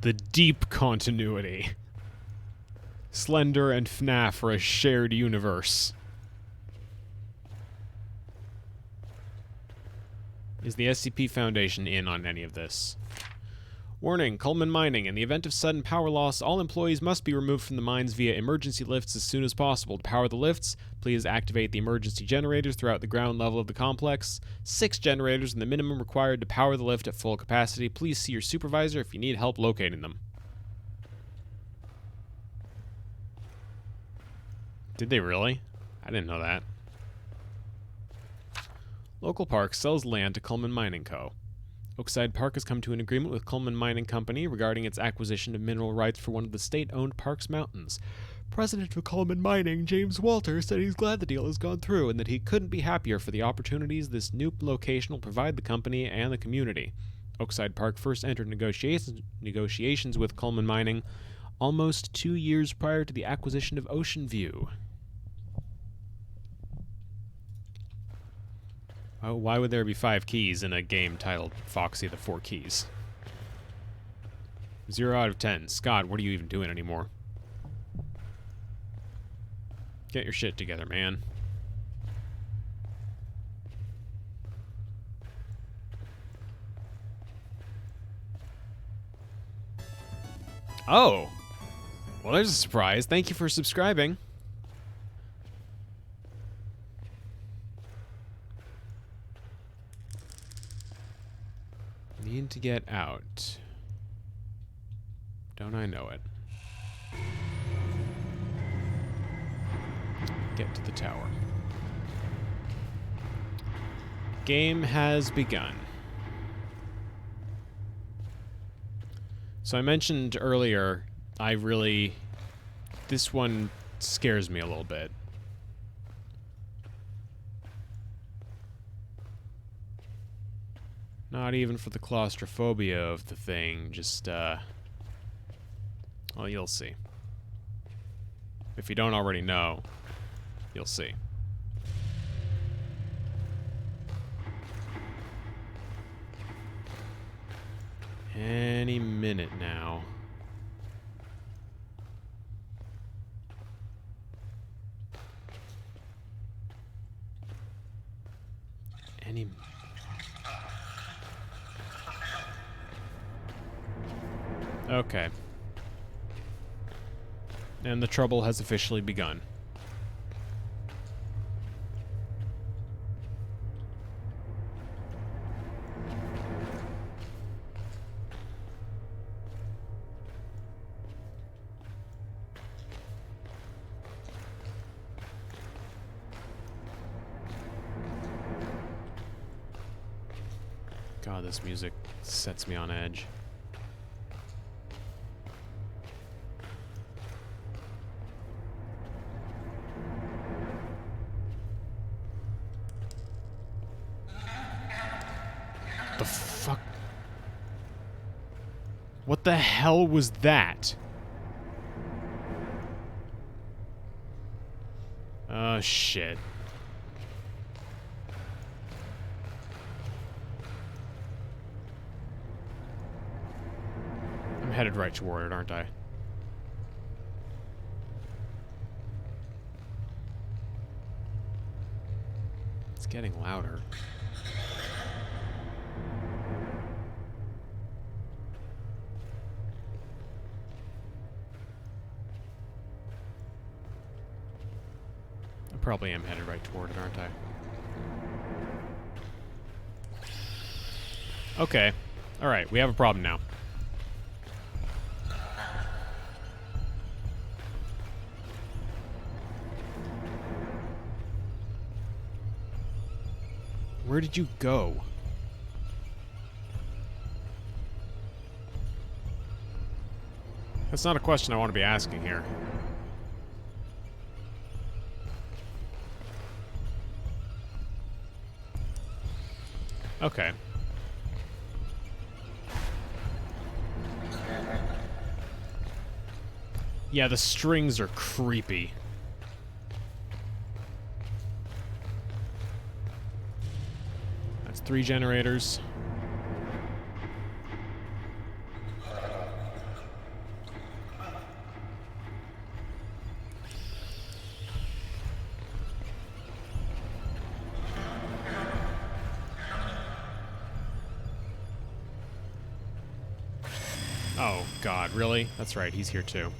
The deep continuity. Slender and FNAF are a shared universe. Is the SCP Foundation in on any of this? Warning, Coleman Mining. In the event of sudden power loss, all employees must be removed from the mines via emergency lifts as soon as possible. To power the lifts, please activate the emergency generators throughout the ground level of the complex. 6 generators are the minimum required to power the lift at full capacity. Please see your supervisor if you need help locating them. Did they really? I didn't know that. Local Park sells land to Coleman Mining Co. Oakside Park has come to an agreement with Coleman Mining Company regarding its acquisition of mineral rights for one of the state-owned park's mountains. President of Coleman Mining, James Walter, said he's glad the deal has gone through and that he couldn't be happier for the opportunities this new location will provide the company and the community. Oakside Park first entered negotiations with Coleman Mining almost 2 years prior to the acquisition of Ocean View. Oh, why would there be 5 keys in a game titled Foxy the 4 Keys? 0 out of 10. Scott, what are you even doing anymore? Get your shit together, man. Oh! Well, there's a surprise. Thank you for subscribing. Need to get out. Don't I know it? Get to the tower. Game has begun. So I mentioned earlier, this one scares me a little bit. Not even for the claustrophobia of the thing, just, well, you'll see. If you don't already know, you'll see. Any minute now. Okay. And the trouble has officially begun. God, this music sets me on edge. The fuck? What the hell was that? Oh, shit. I'm headed right toward it, aren't I? It's getting louder. I probably am headed right toward it, aren't I? Okay. Alright, we have a problem now. Where did you go? That's not a question I want to be asking here. Okay. Yeah, the strings are creepy. That's 3 generators. Oh, God, really? That's right, he's here too.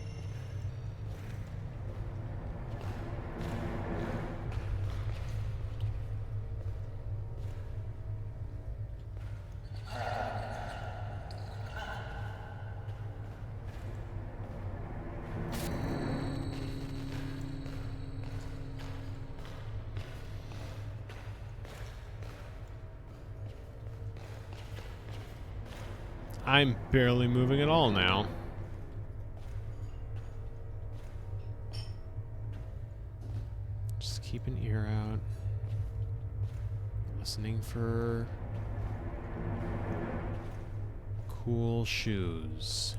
I'm barely moving at all now. Just keep an ear out. Listening for cool shoes.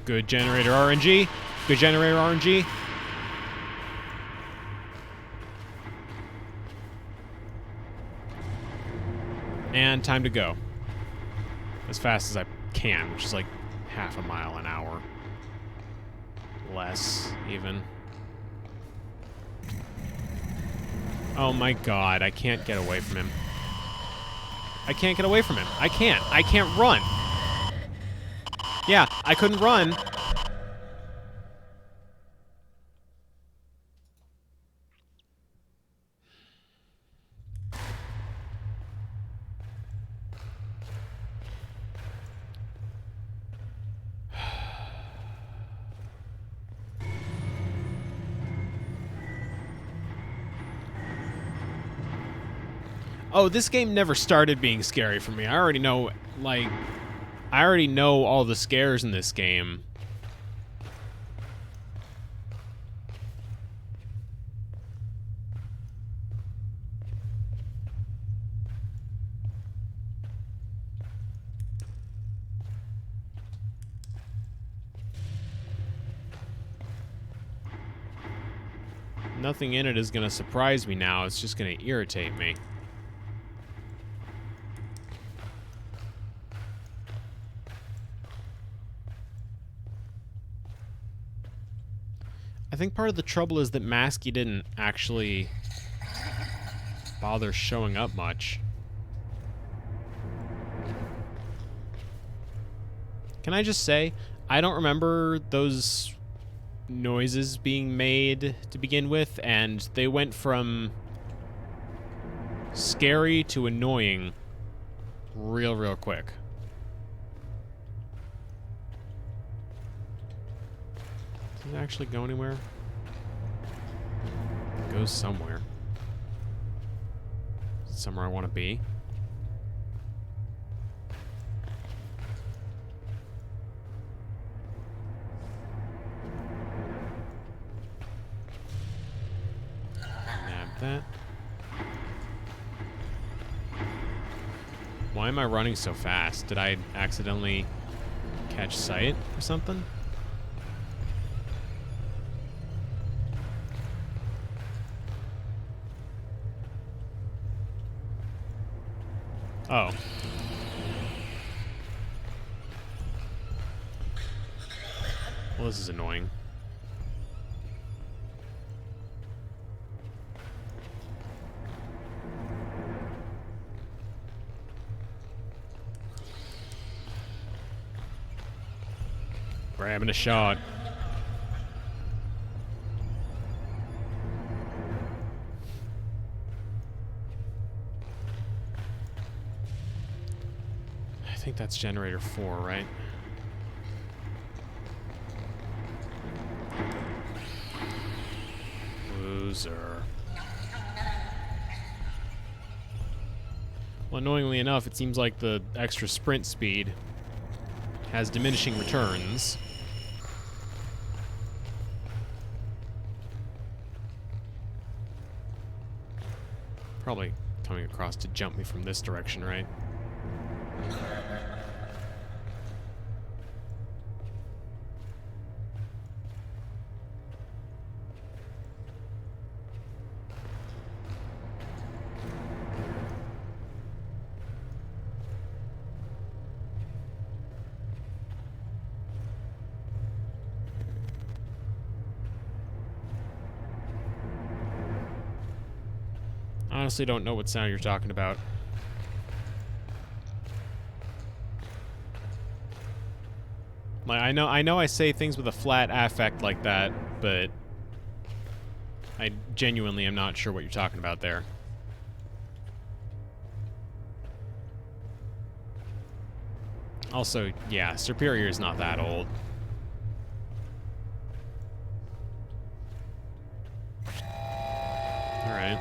Good generator RNG. Good generator RNG. And time to go. As fast as I can, which is like half a mile an hour. Less, even. Oh my god, I can't get away from him. I can't get away from him. I can't run. Yeah, I couldn't run. Oh, this game never started being scary for me. I already know, like, I already know all the scares in this game. Nothing in it is going to surprise me now. It's just going to irritate me. I think part of the trouble is that Masky didn't actually bother showing up much. Can I just say, I don't remember those noises being made to begin with, and they went from scary to annoying real quick. Does it actually go anywhere? It goes somewhere. Is it somewhere I want to be? Nab that. Why am I running so fast? Did I accidentally catch sight or something? Oh. Well, this is annoying. Grabbing a shot. I think that's generator 4, right? Loser. Well, annoyingly enough, it seems like the extra sprint speed has diminishing returns. Probably coming across to jump me from this direction, right? Honestly don't know what sound you're talking about. Like, I know I say things with a flat affect like that, but I genuinely am not sure what you're talking about there. Also, yeah, Superior is not that old. Alright.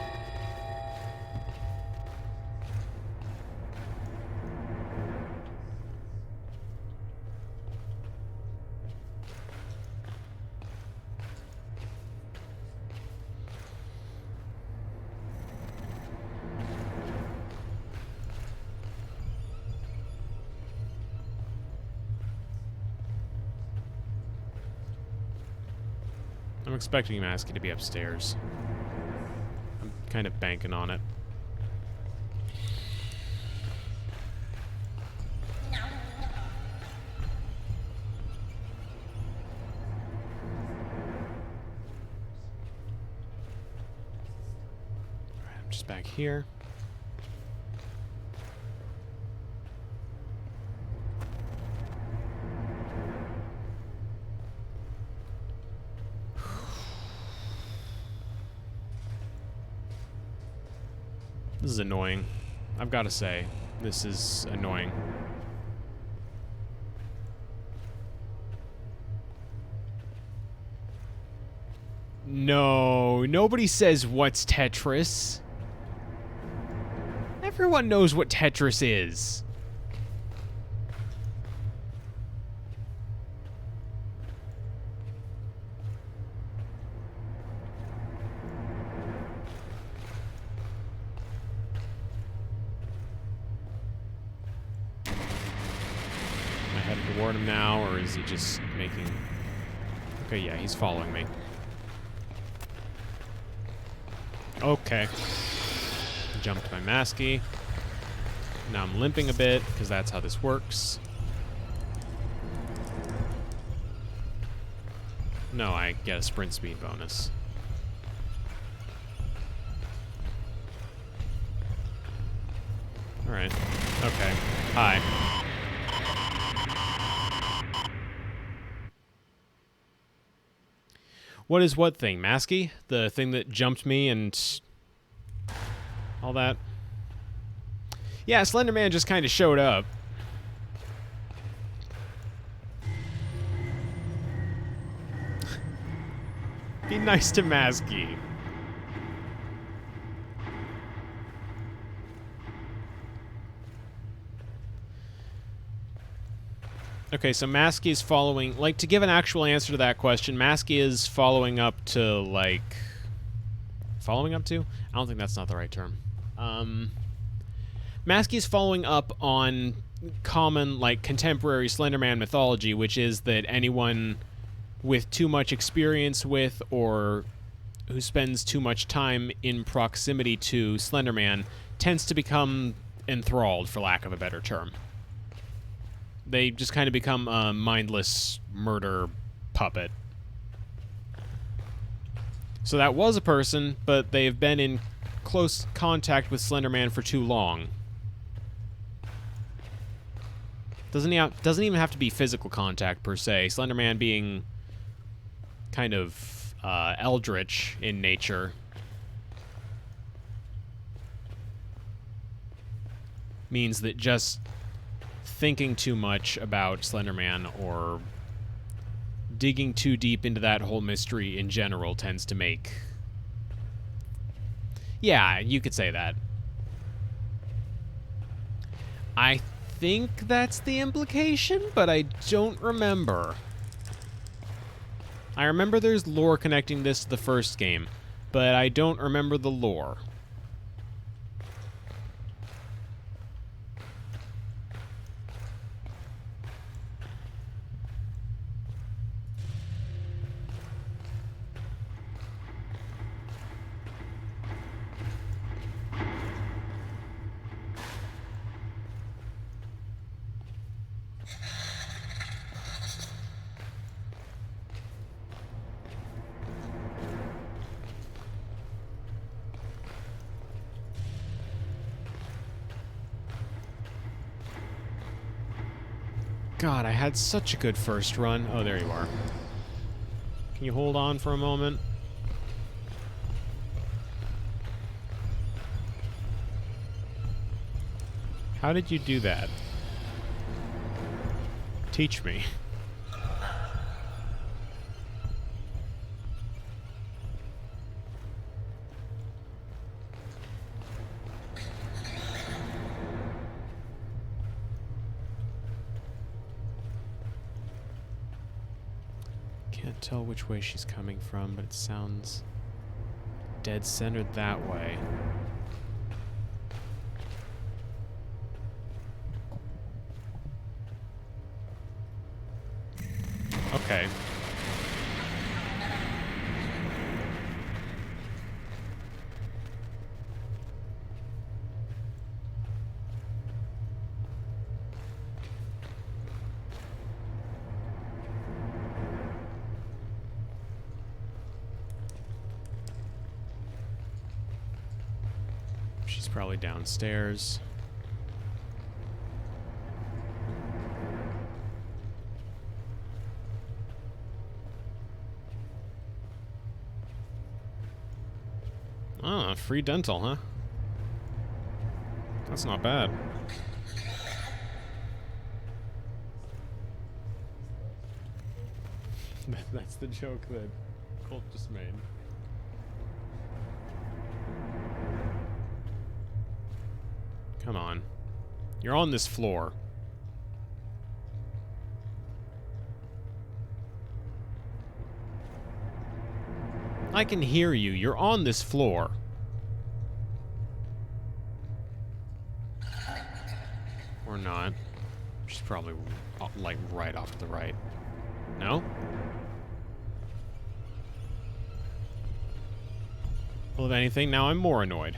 expecting Masky to be upstairs. I'm kind of banking on it. Alright, I'm just back here. This is annoying. I've got to say, this is annoying. No, nobody says what's Tetris. Everyone knows what Tetris is. Warn him now, or is he just making... Okay, yeah, he's following me. Okay. Jumped my Masky. Now I'm limping a bit, because that's how this works. No, I get a sprint speed bonus. Alright. Okay. Hi. What is what thing? Masky? The thing that jumped me and all that? Yeah, Slender Man just kind of showed up. Be nice to Masky. Okay, so Masky is following... Like, to give an actual answer to that question, Masky is following up to, like... Following up to? I don't think that's not the right term. Masky is following up on common, like, contemporary Slenderman mythology, which is that anyone with too much experience with or who spends too much time in proximity to Slenderman tends to become enthralled, for lack of a better term. They just kind of become a mindless murder puppet. So that was a person, but they've been in close contact with Slenderman for too long. Doesn't even have to be physical contact, per se. Slenderman being kind of eldritch in nature means that just thinking too much about Slenderman or digging too deep into that whole mystery in general tends to make... Yeah, you could say that. I think that's the implication, but I don't remember. I remember there's lore connecting this to the first game, but I don't remember the lore. God, I had such a good first run. Oh, there you are. Can you hold on for a moment? How did you do that? Teach me. Can't tell which way she's coming from, but it sounds dead centered that way. Okay. He's probably downstairs. Ah, free dental, huh? That's not bad. That's the joke that Colt just made. Come on. You're on this floor. I can hear you. You're on this floor. Or not. She's probably, like, right off to the right. No? Well, if anything, now I'm more annoyed.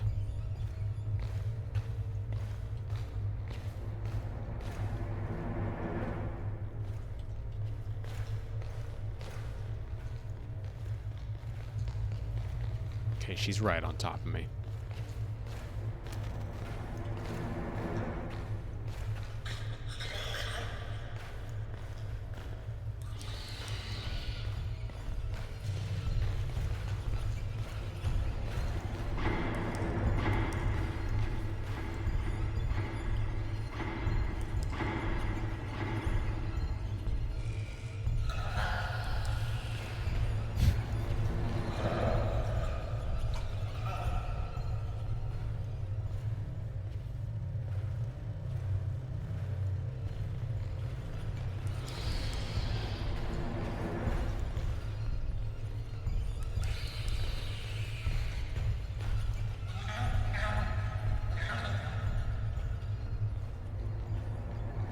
Okay, she's right on top of me.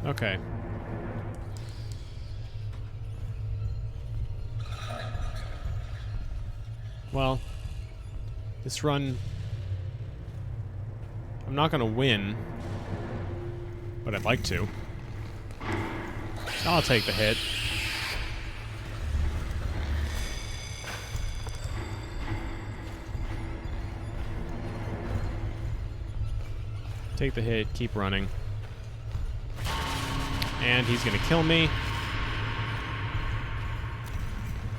Okay. Well, this run, I'm not gonna win, but I'd like to. I'll take the hit. Take the hit, keep running. And he's gonna kill me.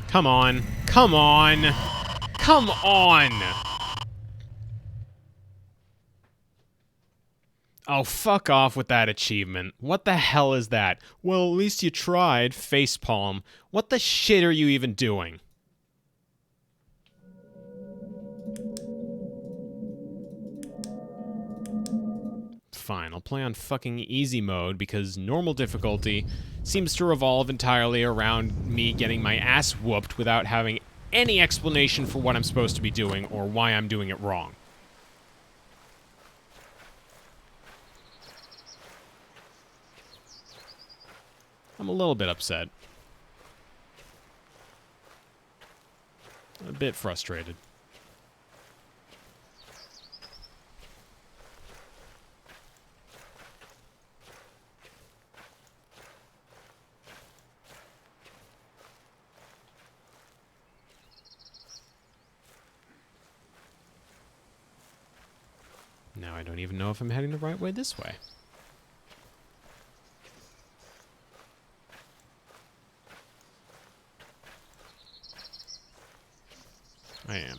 Come on. Come on. Come on! Oh, fuck off with that achievement. What the hell is that? Well, at least you tried, facepalm. What the shit are you even doing? Fine, I'll play on fucking easy mode because normal difficulty seems to revolve entirely around me getting my ass whooped without having any explanation for what I'm supposed to be doing or why I'm doing it wrong. I'm a little bit upset. A bit frustrated. Now I don't even know if I'm heading the right way this way. I am.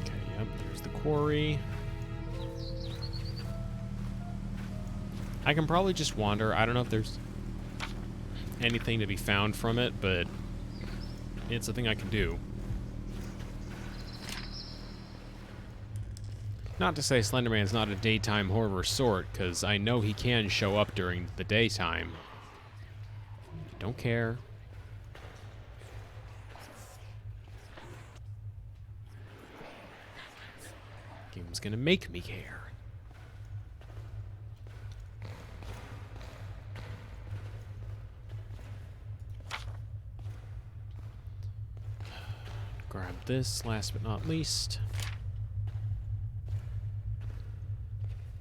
Okay, yep, there's the quarry. I can probably just wander. I don't know if there's anything to be found from it, but it's a thing I can do. Not to say Slenderman's not a daytime horror sort, because I know he can show up during the daytime. Don't care. Game's gonna make me care. Grab this, last but not least.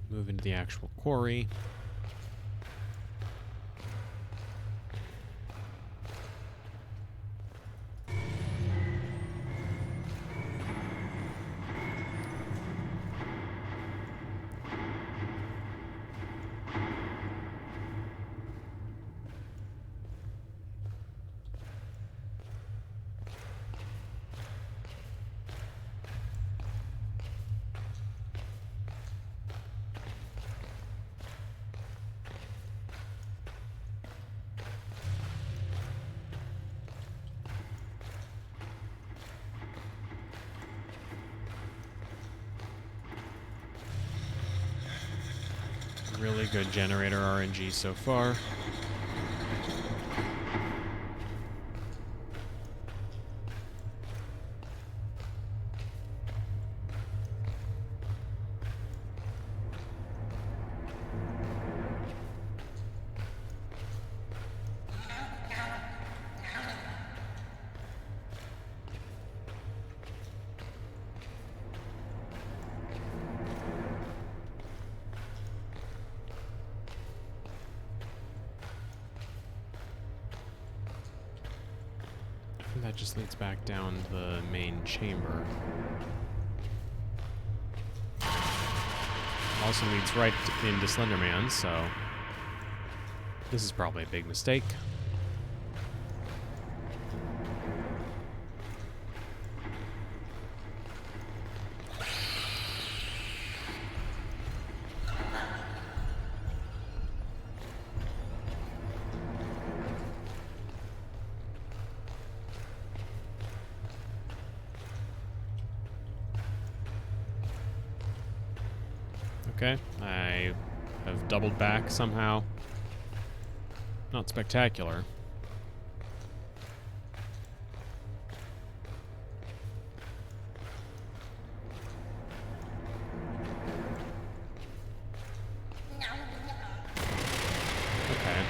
Move into the actual quarry. Really good generator RNG so far. That just leads back down the main chamber. Also leads right into Slender Man, so this is probably a big mistake. Okay, I have doubled back somehow. Not spectacular. Okay.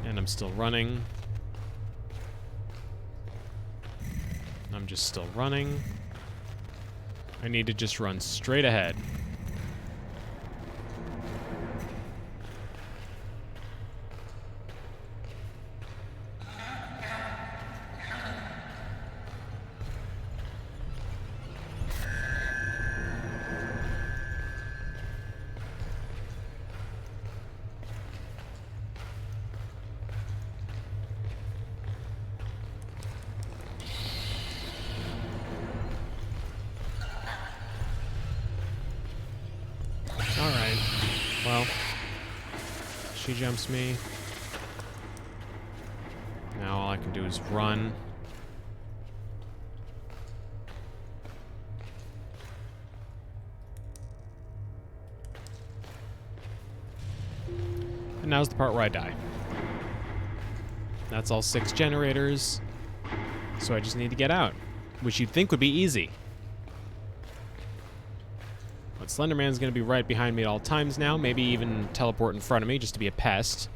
And I'm still running. I'm just still running. I need to just run straight ahead. Alright. Well, she jumps me. Now all I can do is run. And now's the part where I die. That's all 6 generators. So I just need to get out, which you'd think would be easy. But Slender Man's going to be right behind me at all times now, maybe even teleport in front of me just to be a pest.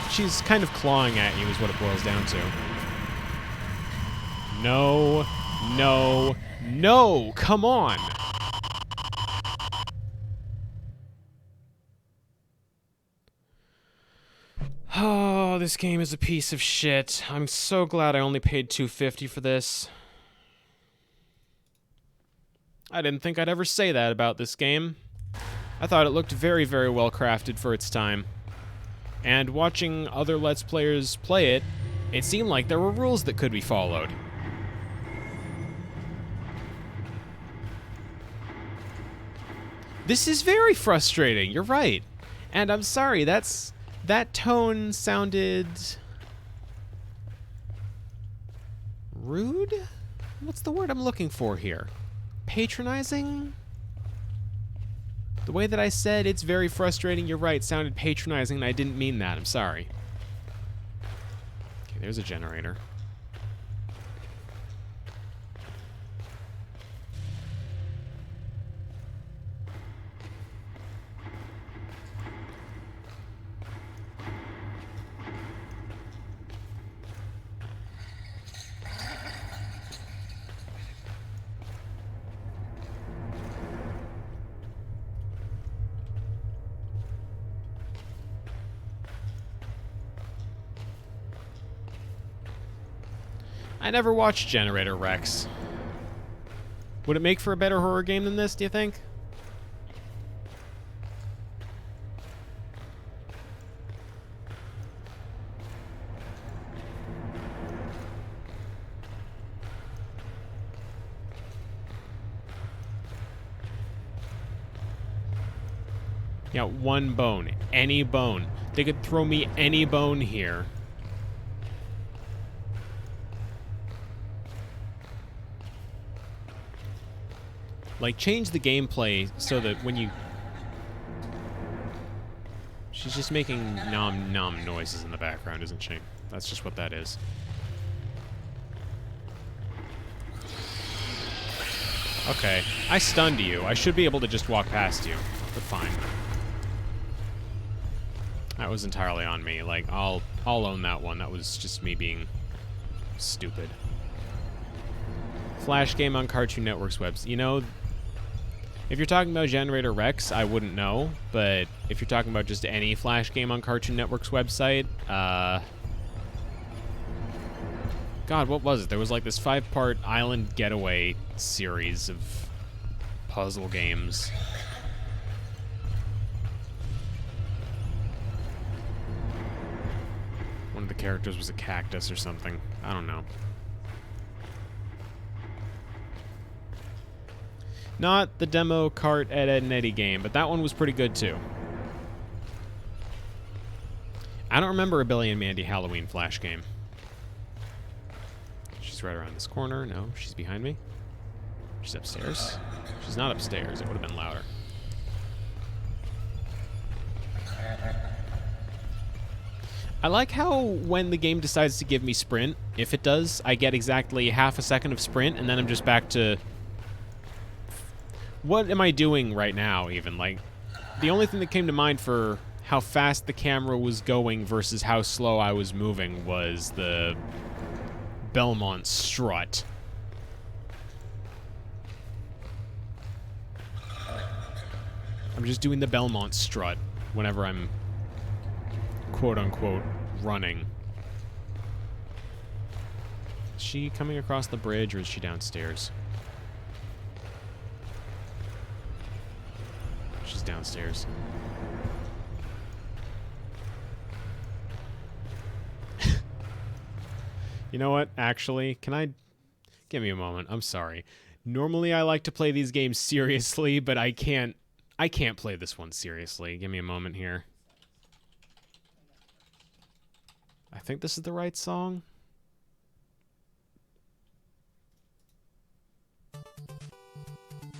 She's kind of clawing at you is what it boils down to. No, no, no, come on! Oh, this game is a piece of shit. I'm so glad I only paid $2.50 for this. I didn't think I'd ever say that about this game. I thought it looked very, very well crafted for its time. And watching other Let's Players play it, it seemed like there were rules that could be followed. This is very frustrating, you're right. And I'm sorry, that tone sounded rude? What's the word I'm looking for here? Patronizing? The way that I said it's very frustrating, you're right, sounded patronizing, and I didn't mean that. I'm sorry. Okay, there's a generator. I never watched Generator Rex. Would it make for a better horror game than this, do you think? Yeah, one bone. Any bone. They could throw me any bone here. Like, change the gameplay so that when you... She's just making nom-nom noises in the background, isn't she? That's just what that is. Okay, I stunned you. I should be able to just walk past you, but fine. That was entirely on me. Like, I'll own that one. That was just me being stupid. Flash game on Cartoon Network's webs. You know, if you're talking about Generator Rex, I wouldn't know. But if you're talking about just any Flash game on Cartoon Network's website, God, what was it? There was like this 5-part Island Getaway series of puzzle games. One of the characters was a cactus or something. I don't know. Not the demo cart Ed, Ed and Eddie game, but that one was pretty good too. I don't remember a Billy and Mandy Halloween Flash game. She's right around this corner. No, she's behind me. She's upstairs. She's not upstairs. It would have been louder. I like how when the game decides to give me sprint, if it does, I get exactly half a second of sprint, and then I'm just back to... What am I doing right now, even? Like, the only thing that came to mind for how fast the camera was going versus how slow I was moving was the Belmont strut. I'm just doing the Belmont strut whenever I'm quote-unquote running. Is she coming across the bridge or is she downstairs? She's downstairs. You know what? Actually, can I... Give me a moment. I'm sorry. Normally I like to play these games seriously, but I can't play this one seriously. Give me a moment here. I think this is the right song.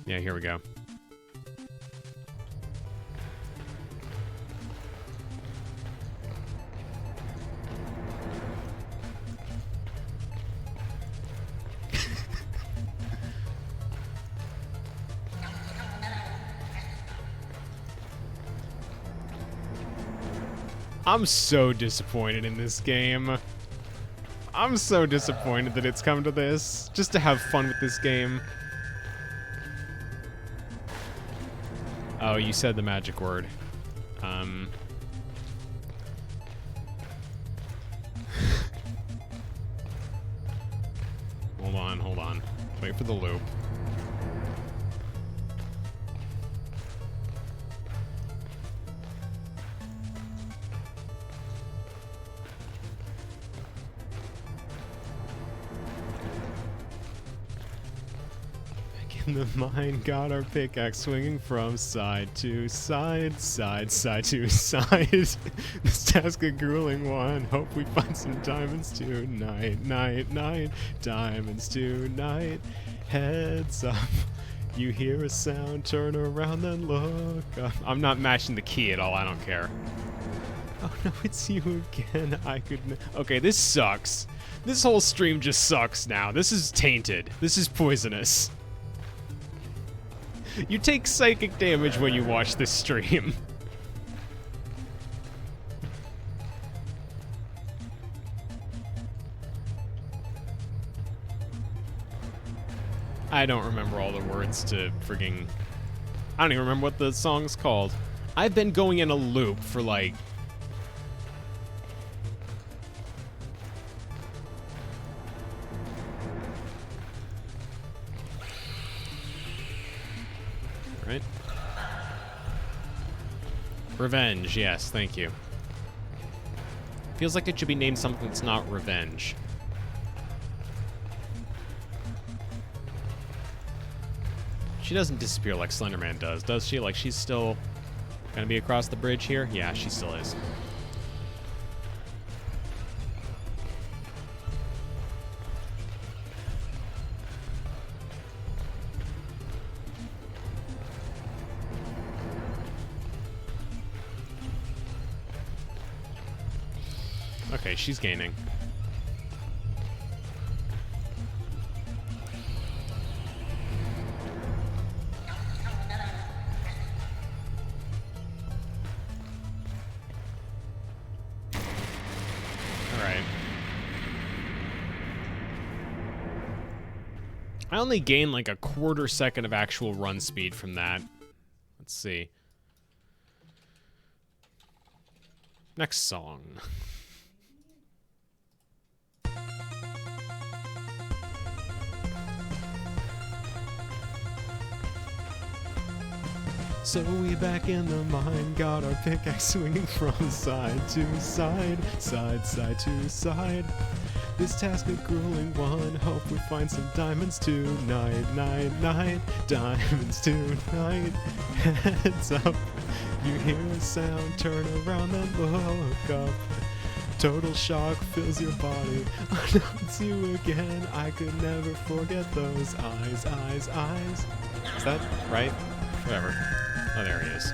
Yeah, here we go. I'm so disappointed in this game. I'm so disappointed that it's come to this. Just to have fun with this game. Oh, you said the magic word. Hold on. Wait for the loop. The mine got our pickaxe swinging from side to side, side to side. This task a grueling one. Hope we find some diamonds tonight. Night. Diamonds tonight. Heads up. You hear a sound, turn around, then look up. I'm not matching the key at all. I don't care. Oh no, it's you again. Okay, this sucks. This whole stream just sucks now. This is tainted. This is poisonous. You take psychic damage when you watch this stream. I don't remember all the words to frigging... I don't even remember what the song's called. I've been going in a loop for like... Right? Revenge, yes, thank you. Feels like it should be named something that's not revenge. She doesn't disappear like Slender Man does she? Like, she's still gonna be across the bridge here? Yeah, she still is. Okay, she's gaining. Alright. I only gained like a quarter second of actual run speed from that. Let's see. Next song. So we back in the mine, got our pickaxe swinging from side to side, side to side. This task a grueling one, hope we find some diamonds tonight, night, diamonds tonight. Heads up, you hear a sound, turn around and look up. Total shock fills your body, it's you again, I could never forget those eyes. Is that right? Whatever. Oh, there he is.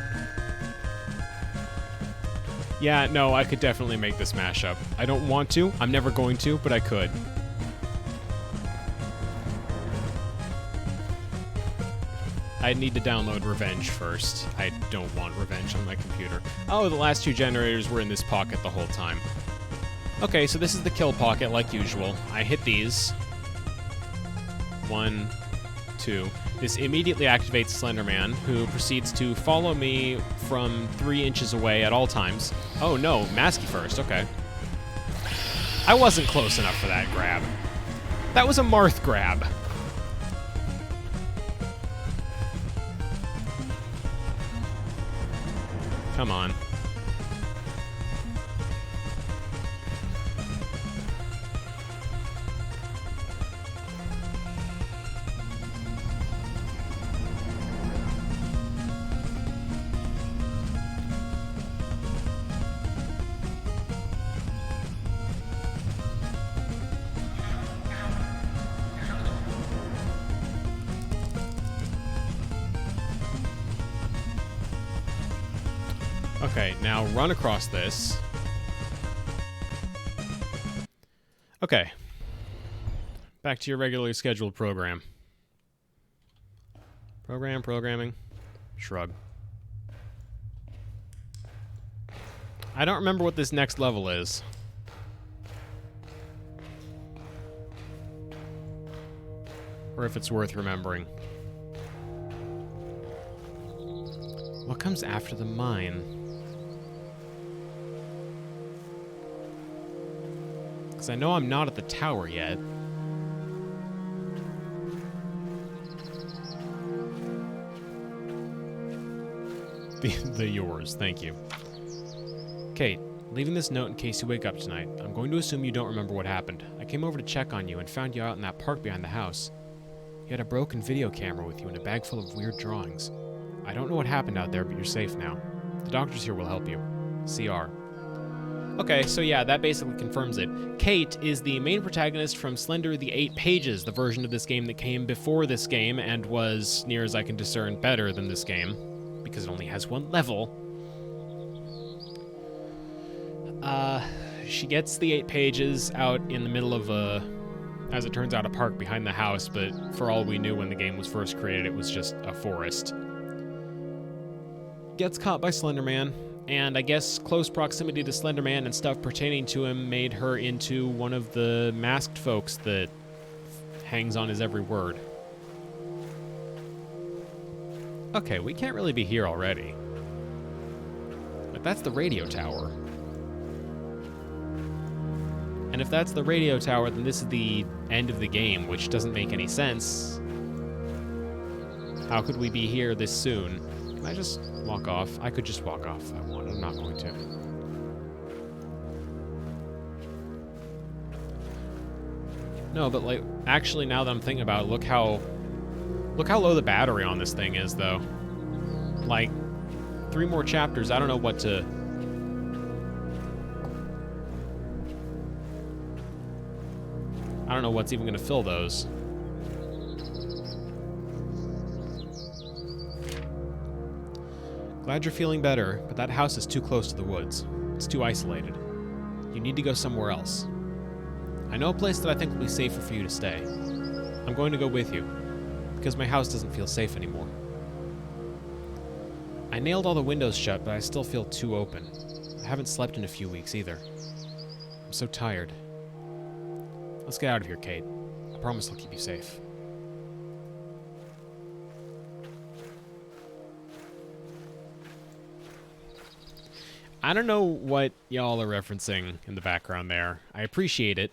Yeah, no, I could definitely make this mashup. I don't want to, I'm never going to, but I could. I need to download Revenge first. I don't want Revenge on my computer. Oh, the last two generators were in this pocket the whole time. Okay, so this is the kill pocket like usual. I hit these. 1, 2. This immediately activates Slender Man, who proceeds to follow me from 3 inches away at all times. Oh no, Masky first, okay. I wasn't close enough for that grab. That was a Marth grab. Come on. Okay, now run across this. Okay. Back to your regularly scheduled program. Programming. Shrug. I don't remember what this next level is. Or if it's worth remembering. What comes after the mine? Because I know I'm not at the tower yet. The yours, thank you. Kate, leaving this note in case you wake up tonight. I'm going to assume you don't remember what happened. I came over to check on you and found you out in that park behind the house. You had a broken video camera with you and a bag full of weird drawings. I don't know what happened out there, but you're safe now. The doctors here will help you. CR. Okay, so yeah, that basically confirms it. Kate is the main protagonist from Slender the 8 Pages, the version of this game that came before this game and was, near as I can discern, better than this game, because it only has 1 level. She gets the 8 Pages out in the middle of as it turns out, a park behind the house, but for all we knew when the game was first created, it was just a forest. Gets caught by Slender Man. And I guess close proximity to Slender Man and stuff pertaining to him made her into one of the masked folks that hangs on his every word. Okay, we can't really be here already. But that's the radio tower. And if that's the radio tower, then this is the end of the game, which doesn't make any sense. How could we be here this soon? Can I just walk off? I could just walk off if I want. I'm not going to. No, but like, actually, now that I'm thinking about it, look how low the battery on this thing is, though. Like, 3 more chapters. I don't know what to. I don't know what's even going to fill those. Glad you're feeling better, but that house is too close to the woods. It's too isolated. You need to go somewhere else. I know a place that I think will be safer for you to stay. I'm going to go with you, because my house doesn't feel safe anymore. I nailed all the windows shut, but I still feel too open. I haven't slept in a few weeks either. I'm so tired. Let's get out of here, Kate. I promise I'll keep you safe. I don't know what y'all are referencing in the background there. I appreciate it,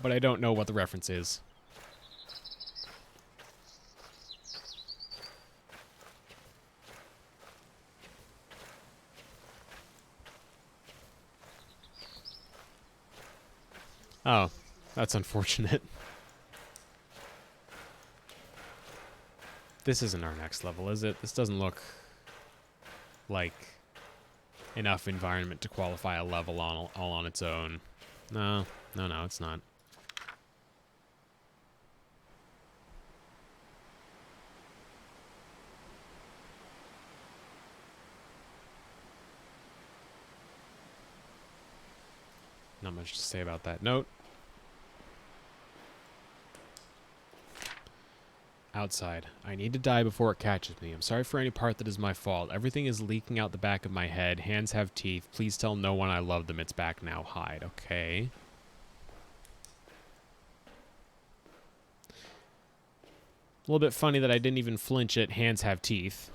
but I don't know what the reference is. Oh, that's unfortunate. This isn't our next level, is it? This doesn't look like enough environment to qualify a level all on its own. No, it's not. Not much to say about that. Note. Outside. I need to die before it catches me. I'm sorry for any part that is my fault. Everything is leaking out the back of my head. Hands have teeth. Please tell no one I love them. It's back now. Hide. Okay. A little bit funny that I didn't even flinch at hands have teeth.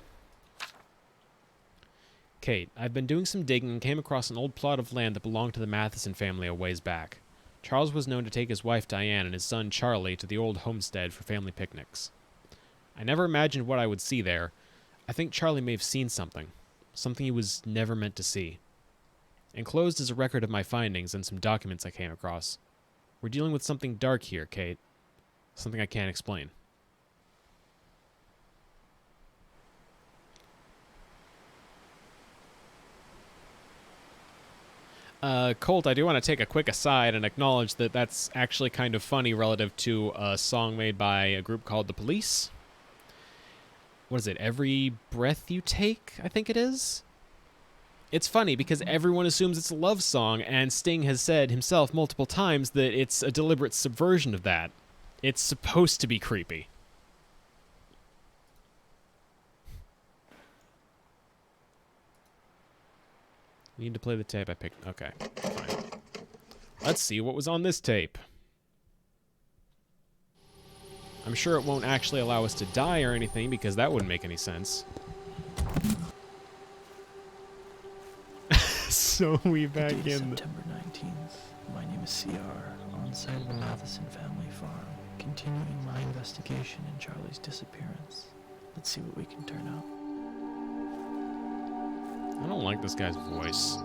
Kate, I've been doing some digging and came across an old plot of land that belonged to the Matheson family a ways back. Charles was known to take his wife Diane and his son Charlie to the old homestead for family picnics. I never imagined what I would see there. I think Charlie may have seen something he was never meant to see. Enclosed is a record of my findings and some documents I came across. We're dealing with something dark here, Kate. Something I can't explain. Colt, I do want to take a quick aside and acknowledge that that's actually kind of funny relative to a song made by a group called The Police. What is it? Every Breath You Take, I think it is? It's funny because everyone assumes it's a love song, and Sting has said himself multiple times that it's a deliberate subversion of that. It's supposed to be creepy. We need to play the tape I picked. Okay, fine. Let's see what was on this tape. I'm sure it won't actually allow us to die or anything, because that wouldn't make any sense. So we back in... September 19th. My name is CR, on site of the Matheson family farm, continuing my investigation in Charlie's disappearance. Let's see what we can turn out. I don't like this guy's voice.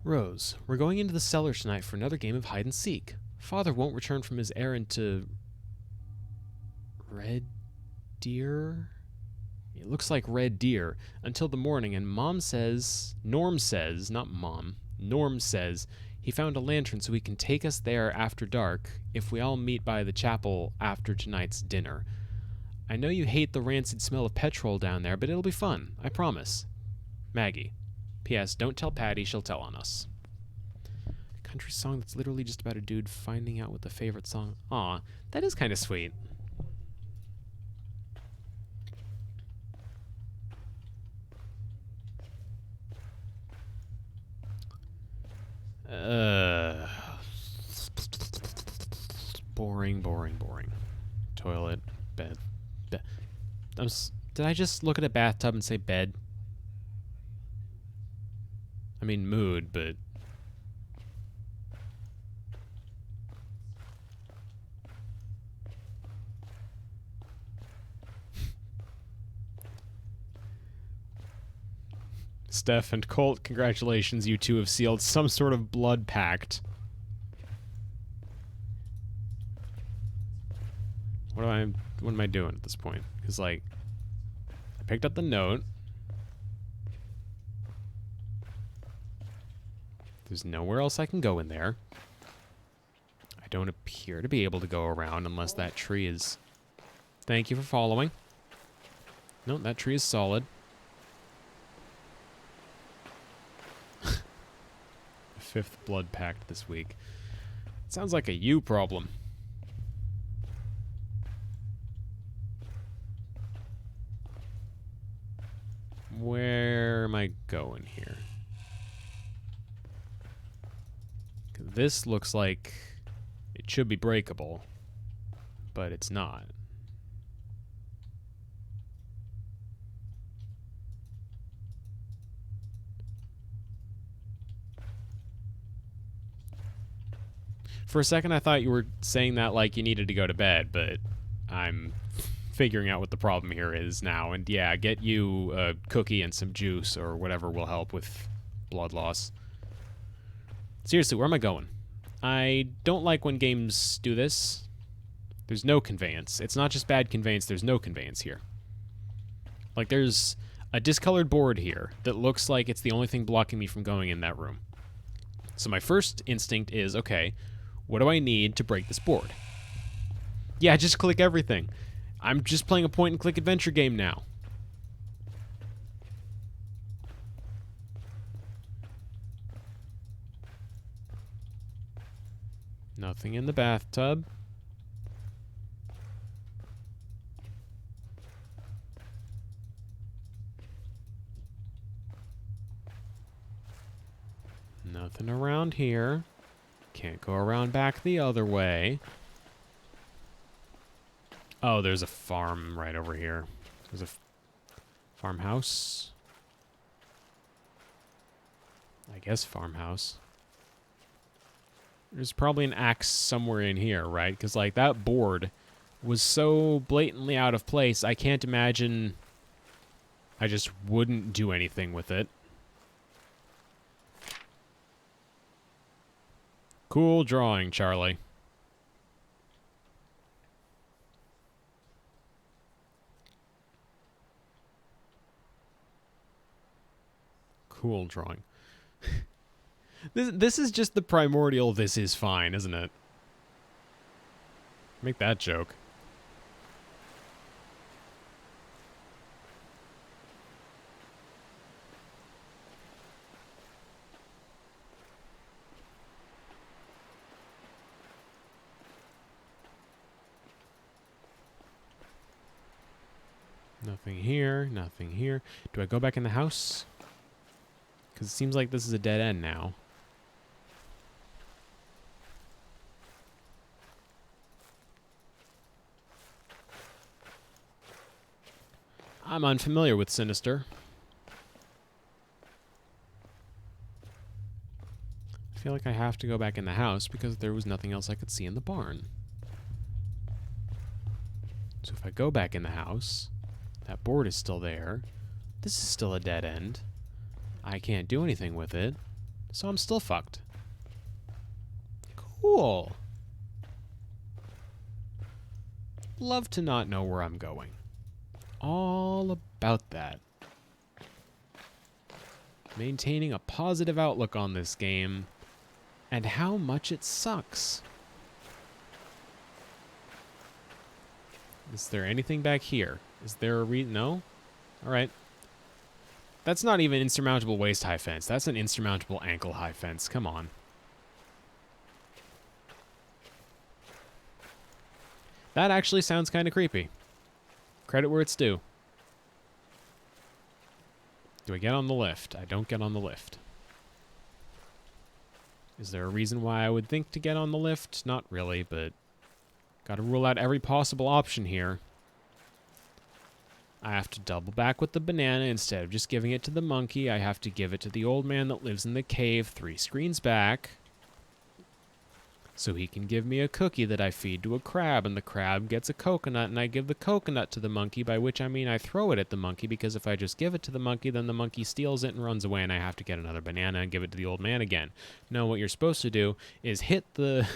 Rose, we're going into the cellar tonight for another game of hide and seek. Father won't return from his errand to... Red Deer? It looks like Red Deer until the morning, and Norm says, not Mom, Norm says he found a lantern so he can take us there after dark if we all meet by the chapel after tonight's dinner. I know you hate the rancid smell of petrol down there, but it'll be fun, I promise. Maggie. P.S. Don't tell Patty, she'll tell on us. Country song that's literally just about a dude finding out what the favorite song... Aw, that is kind of sweet. Boring. Toilet, bed. Did I just look at a bathtub and say bed? I mean mood, but... Steph and Colt, congratulations, you two have sealed some sort of blood pact. What am I doing at this point? Because, like, I picked up the note. There's nowhere else I can go in there. I don't appear to be able to go around unless that tree is... Thank you for following. No, that tree is solid. Fifth blood pact this week. Sounds like a you problem. Where am I going here? This looks like it should be breakable, but it's not. For a second, I thought you were saying that like you needed to go to bed, but I'm figuring out what the problem here is now. And yeah, get you a cookie and some juice or whatever will help with blood loss. Seriously, where am I going? I don't like when games do this. There's no conveyance. It's not just bad conveyance, there's no conveyance here. Like, there's a discolored board here that looks like it's the only thing blocking me from going in that room. So my first instinct is, okay, what do I need to break this board? Yeah, just click everything. I'm just playing a point-and-click adventure game now. Nothing in the bathtub. Nothing around here. Can't go around back the other way. Oh, there's a farm right over here. There's a farmhouse. I guess farmhouse. There's probably an axe somewhere in here, right? Because, like, that board was so blatantly out of place, I can't imagine I just wouldn't do anything with it. Cool drawing, Charlie. Cool drawing. This is just the primordial "this is fine," isn't it? Make that joke. Nothing here, nothing here. Do I go back in the house? Because it seems like this is a dead end now. I'm unfamiliar with Sinister. I feel like I have to go back in the house because there was nothing else I could see in the barn. So if I go back in the house, that board is still there. This is still a dead end. I can't do anything with it, so I'm still fucked. Cool. Love to not know where I'm going. All about that. Maintaining a positive outlook on this game, and how much it sucks. Is there anything back here? Is there a no? Alright. That's not even insurmountable waist-high fence. That's an insurmountable ankle-high fence. Come on. That actually sounds kind of creepy. Credit where it's due. Do I get on the lift? I don't get on the lift. Is there a reason why I would think to get on the lift? Not really, but gotta rule out every possible option here. I have to double back with the banana instead of just giving it to the monkey. I have to give it to the old man that lives in the cave 3 screens back, so he can give me a cookie that I feed to a crab, and the crab gets a coconut, and I give the coconut to the monkey, by which I mean I throw it at the monkey, because if I just give it to the monkey, then the monkey steals it and runs away, and I have to get another banana and give it to the old man again. No, what you're supposed to do is hit the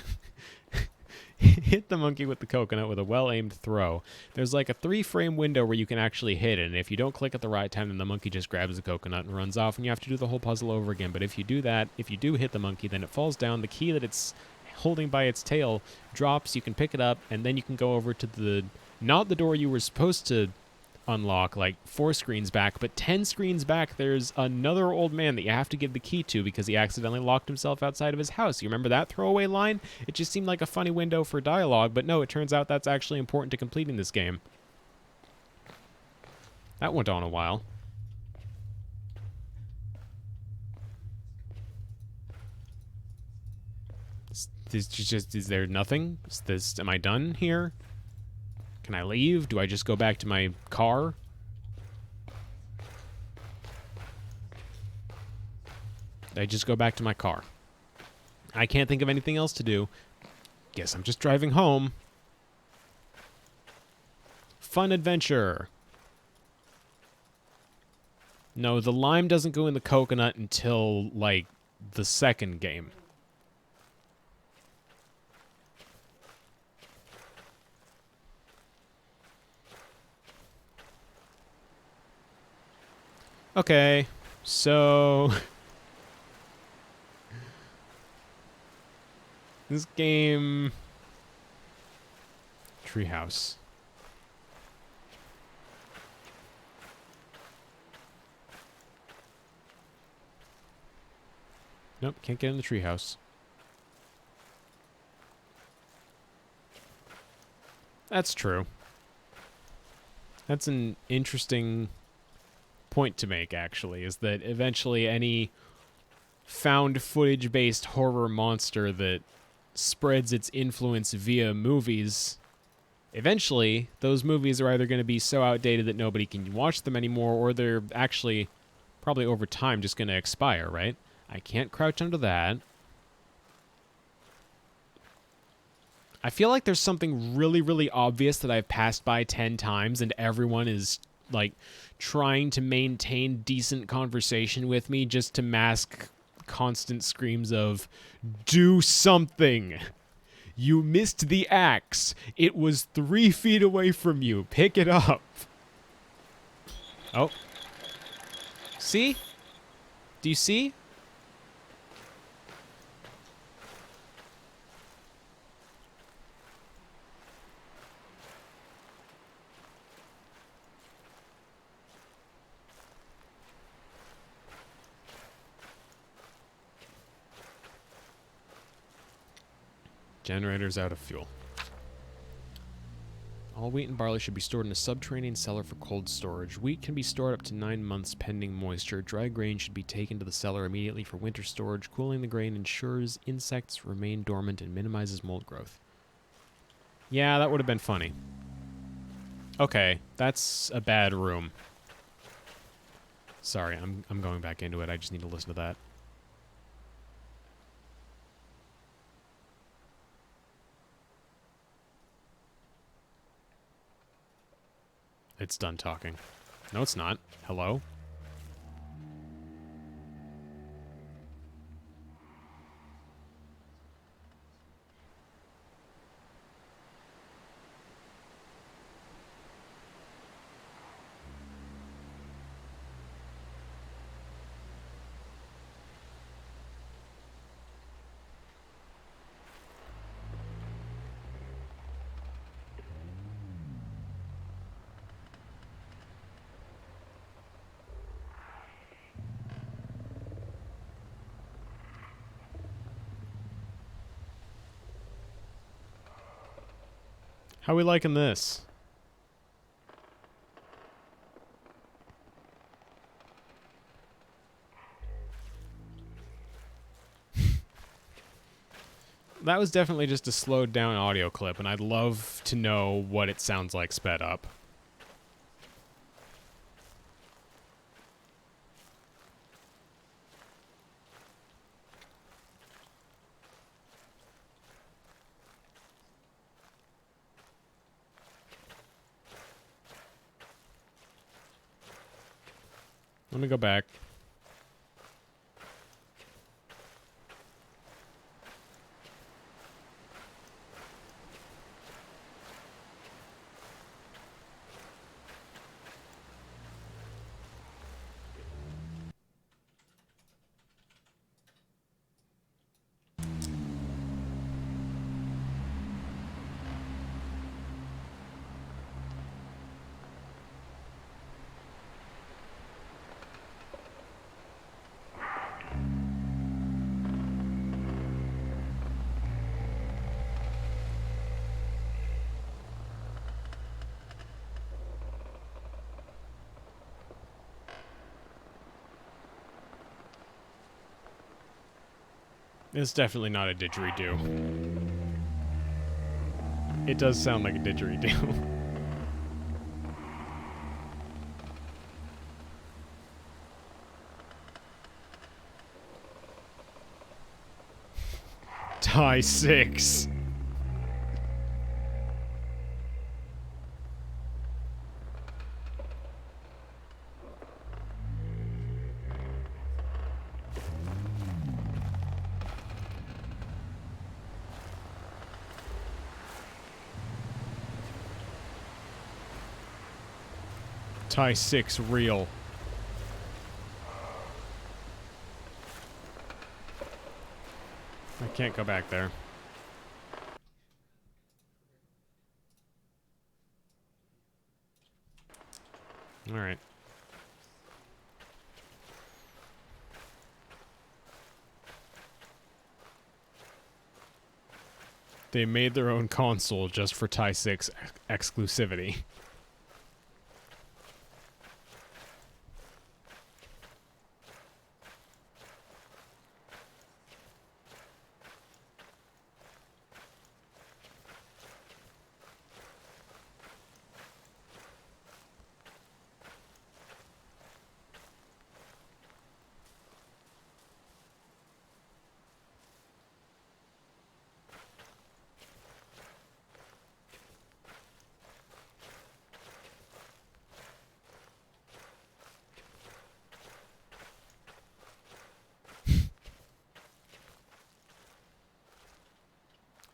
hit the monkey with the coconut with a well-aimed throw. There's like a 3-frame window where you can actually hit it, and if you don't click at the right time, then the monkey just grabs the coconut and runs off, and you have to do the whole puzzle over again. But if you do that, if you do hit the monkey, then it falls down. The key that it's holding by its tail drops. You can pick it up, and then you can go over to the, not the door you were supposed to unlock like 4 screens back, but 10 screens back, there's another old man that you have to give the key to because he accidentally locked himself outside of his house. You remember that throwaway line? It just seemed like a funny window for dialogue, but no, it turns out that's actually important to completing this game. That went on a while. Is there nothing? Am I done here? Can I leave? Do I just go back to my car? I just go back to my car. I can't think of anything else to do. Guess I'm just driving home. Fun adventure. No, the lime doesn't go in the coconut until, like, the second game. Okay, so this game, treehouse. Nope, can't get in the treehouse. That's true. That's an interesting point to make, actually, is that eventually any found footage based horror monster that spreads its influence via movies, eventually those movies are either going to be so outdated that nobody can watch them anymore, or they're actually probably over time just going to expire, right? I can't crouch under that. I feel like there's something really, really obvious that I've passed by 10 times and everyone is like trying to maintain decent conversation with me just to mask constant screams of, do something. You missed the axe. It was 3 feet away from you. Pick it up. Oh. See? Do you see? Generator's out of fuel. All wheat and barley should be stored in a subterranean cellar for cold storage. Wheat can be stored up to 9 months pending moisture. Dry grain should be taken to the cellar immediately for winter storage. Cooling the grain ensures insects remain dormant and minimizes mold growth. Yeah, that would have been funny. Okay, that's a bad room. Sorry, I'm going back into it. I just need to listen to that. It's done talking. No, it's not. Hello? How we liking this? That was definitely just a slowed down audio clip, and I'd love to know what it sounds like sped up. Let me go back. It's definitely not a didgeridoo. It does sound like a didgeridoo. Die 6. Tie 6 real. I can't go back there. Alright. They made their own console just for Tie 6 exclusivity.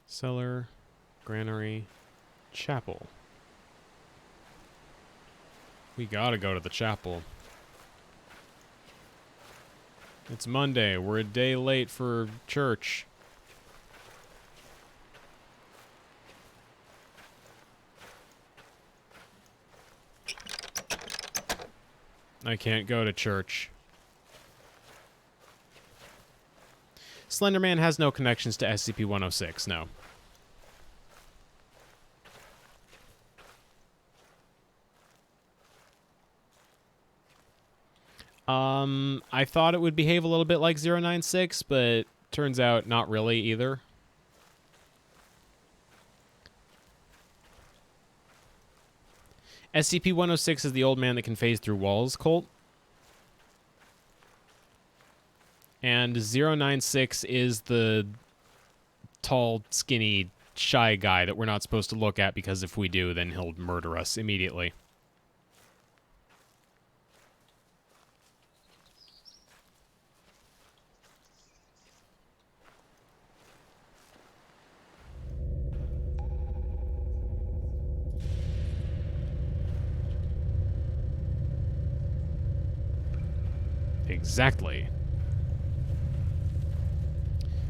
Cellar, granary, chapel. We gotta go to the chapel. It's Monday. We're a day late for church. I can't go to church. Slender Man has no connections to SCP-106, no. I thought it would behave a little bit like 096, but turns out not really either. SCP-106 is the old man that can phase through walls cult. And 096 is the tall, skinny, shy guy that we're not supposed to look at because if we do, then he'll murder us immediately. Exactly.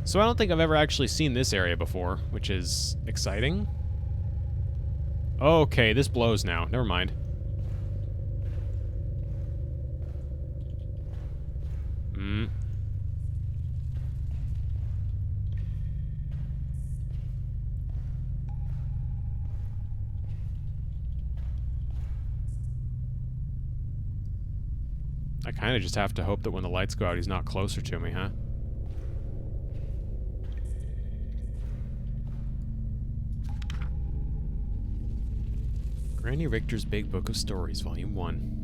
So I don't think I've ever actually seen this area before, which is exciting. Okay, this blows now. Never mind. I kind of just have to hope that when the lights go out, he's not closer to me, huh? Granny Richter's Big Book of Stories, Volume 1.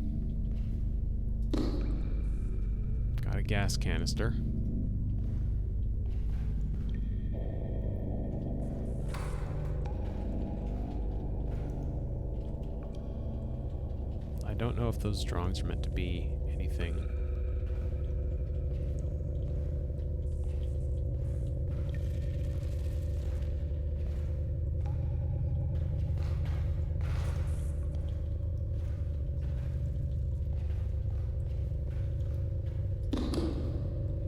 Got a gas canister. I don't know if those drawings are meant to be anything.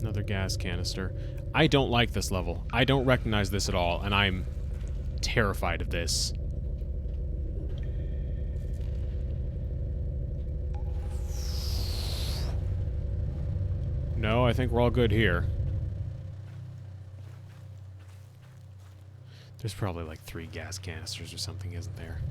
Another gas canister. I don't like this level. I don't recognize this at all, and I'm terrified of this. No, I think we're all good here. There's probably like 3 gas canisters or something, isn't there?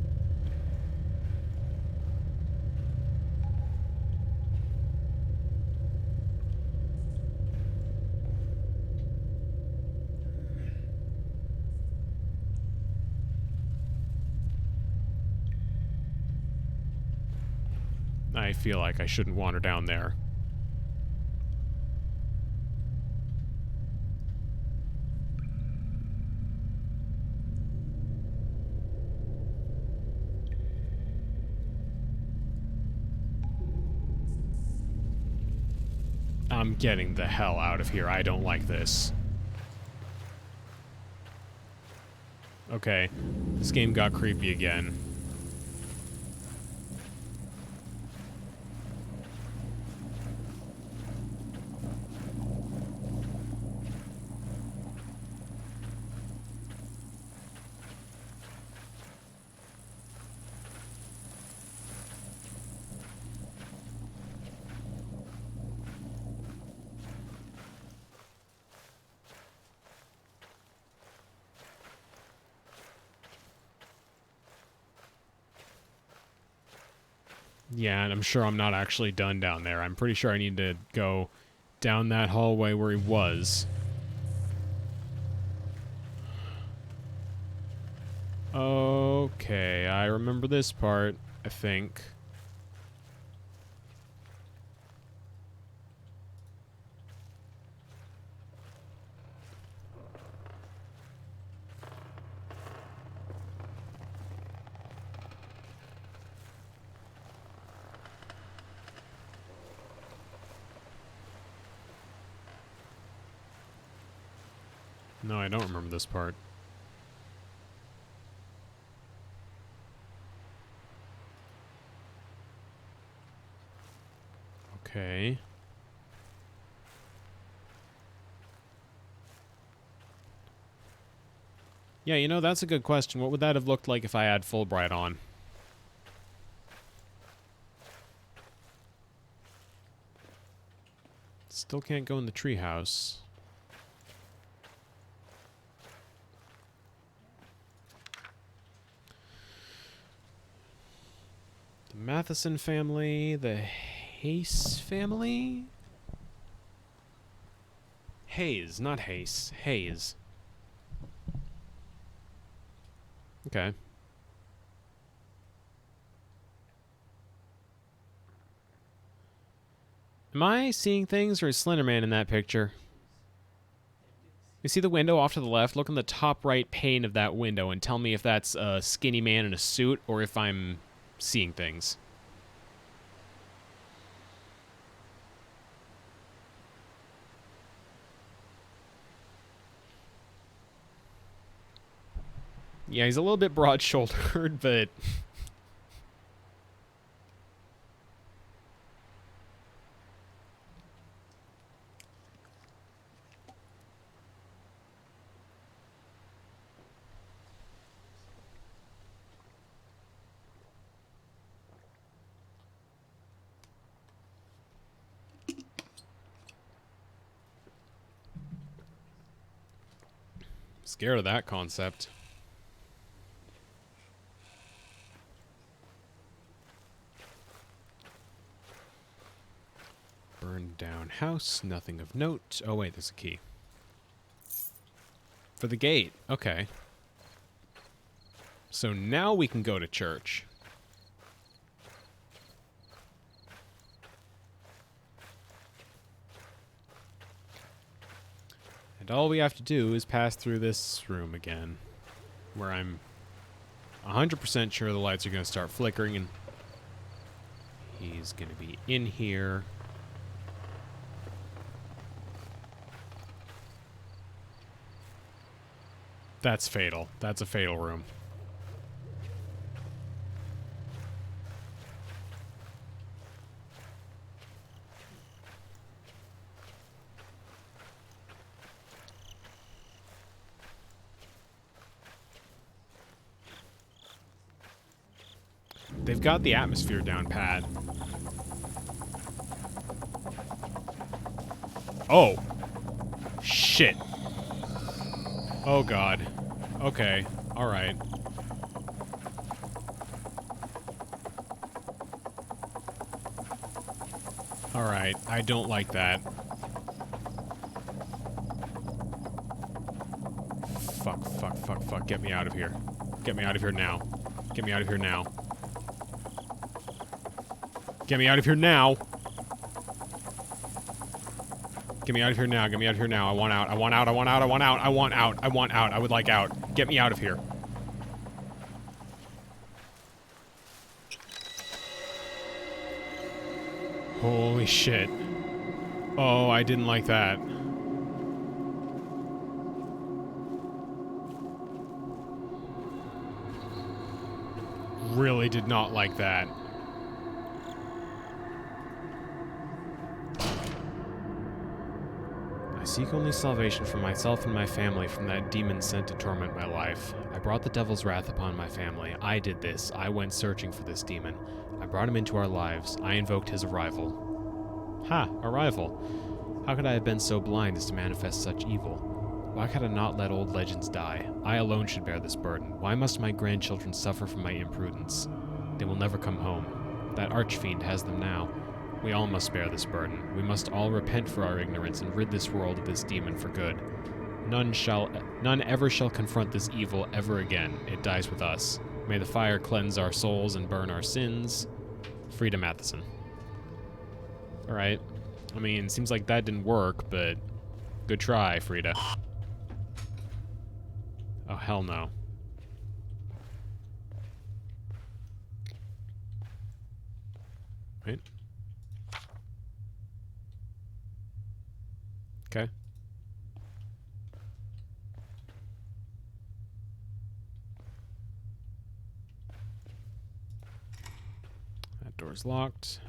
I feel like I shouldn't wander down there. I'm getting the hell out of here. I don't like this. Okay, this game got creepy again. Yeah, and I'm sure I'm not actually done down there. I'm pretty sure I need to go down that hallway where he was. Okay, I remember this part, I think. No, I don't remember this part. Okay. Yeah, you know, that's a good question. What would that have looked like if I had Fulbright on? Still can't go in the treehouse. The Matheson family, the Hayes family? Hayes, not Hayes. Hayes. Okay. Am I seeing things, or is Slender Man in that picture? You see the window off to the left? Look in the top right pane of that window and tell me if that's a skinny man in a suit or if I'm seeing things. Yeah, he's a little bit broad-shouldered, but... scared of that concept. Burned down house, nothing of note. Oh wait, there's a key. For the gate, okay. So now we can go to church. And all we have to do is pass through this room again, where I'm 100% sure the lights are going to start flickering, and he's going to be in here. That's fatal. That's a fatal room. They've got the atmosphere down pat. Oh. Shit. Oh god. Okay. Alright. Alright. I don't like that. Fuck, fuck, fuck, fuck. Get me out of here. Get me out of here now. Get me out of here now. Get me out of here now. Get me out of here now. Get me out of here now. I want out. I want out. I want out. I want out. I want out. I want out. I would like out. Get me out of here. Holy shit. Oh, I didn't like that. Really did not like that. I seek only salvation for myself and my family from that demon sent to torment my life. I brought the devil's wrath upon my family. I did this. I went searching for this demon. I brought him into our lives. I invoked his arrival. Ha! Arrival. How could I have been so blind as to manifest such evil? Why could I not let old legends die? I alone should bear this burden. Why must my grandchildren suffer from my imprudence? They will never come home. That archfiend has them now. We all must bear this burden. We must all repent for our ignorance and rid this world of this demon for good. None ever shall confront this evil ever again. It dies with us. May the fire cleanse our souls and burn our sins. Frida Matheson. Alright. I mean, seems like that didn't work, but good try, Frida. Oh, hell no. Wait. Okay. That door's locked.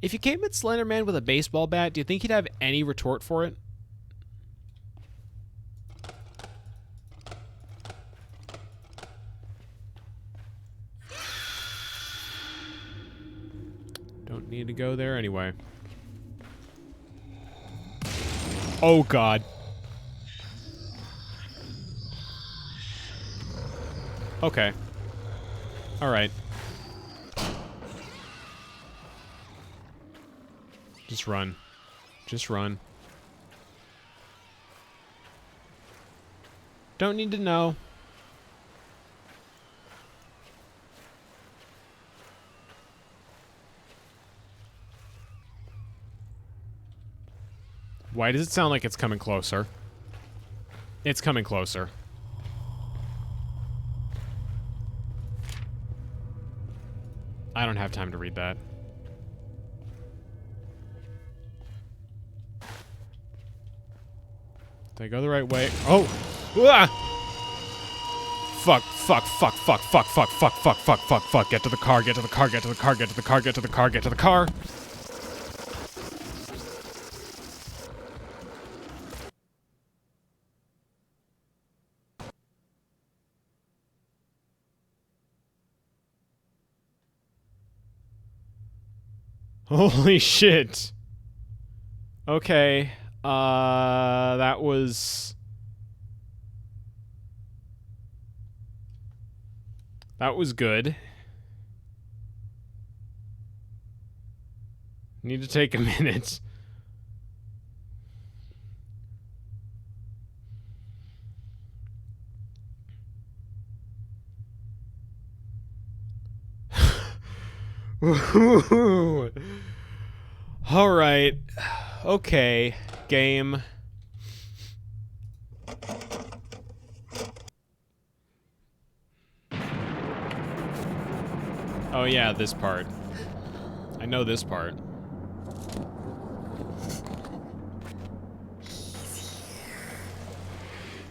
If you came at Slender Man with a baseball bat, do you think he'd have any retort for it? Don't need to go there anyway. Oh, God. Okay. All right. Just run. Just run. Don't need to know. Why does it sound like it's coming closer? It's coming closer. I don't have time to read that. Did I go the right way? Oh! Ah! Fuck, fuck, fuck, fuck, fuck, fuck, fuck, fuck, fuck, fuck, fuck. Get to the car, get to the car, get to the car, get to the car, get to the car, get to the car. Holy shit. Okay. That was good. Need to take a minute. All right. Okay. Game. Oh yeah, this part. I know this part.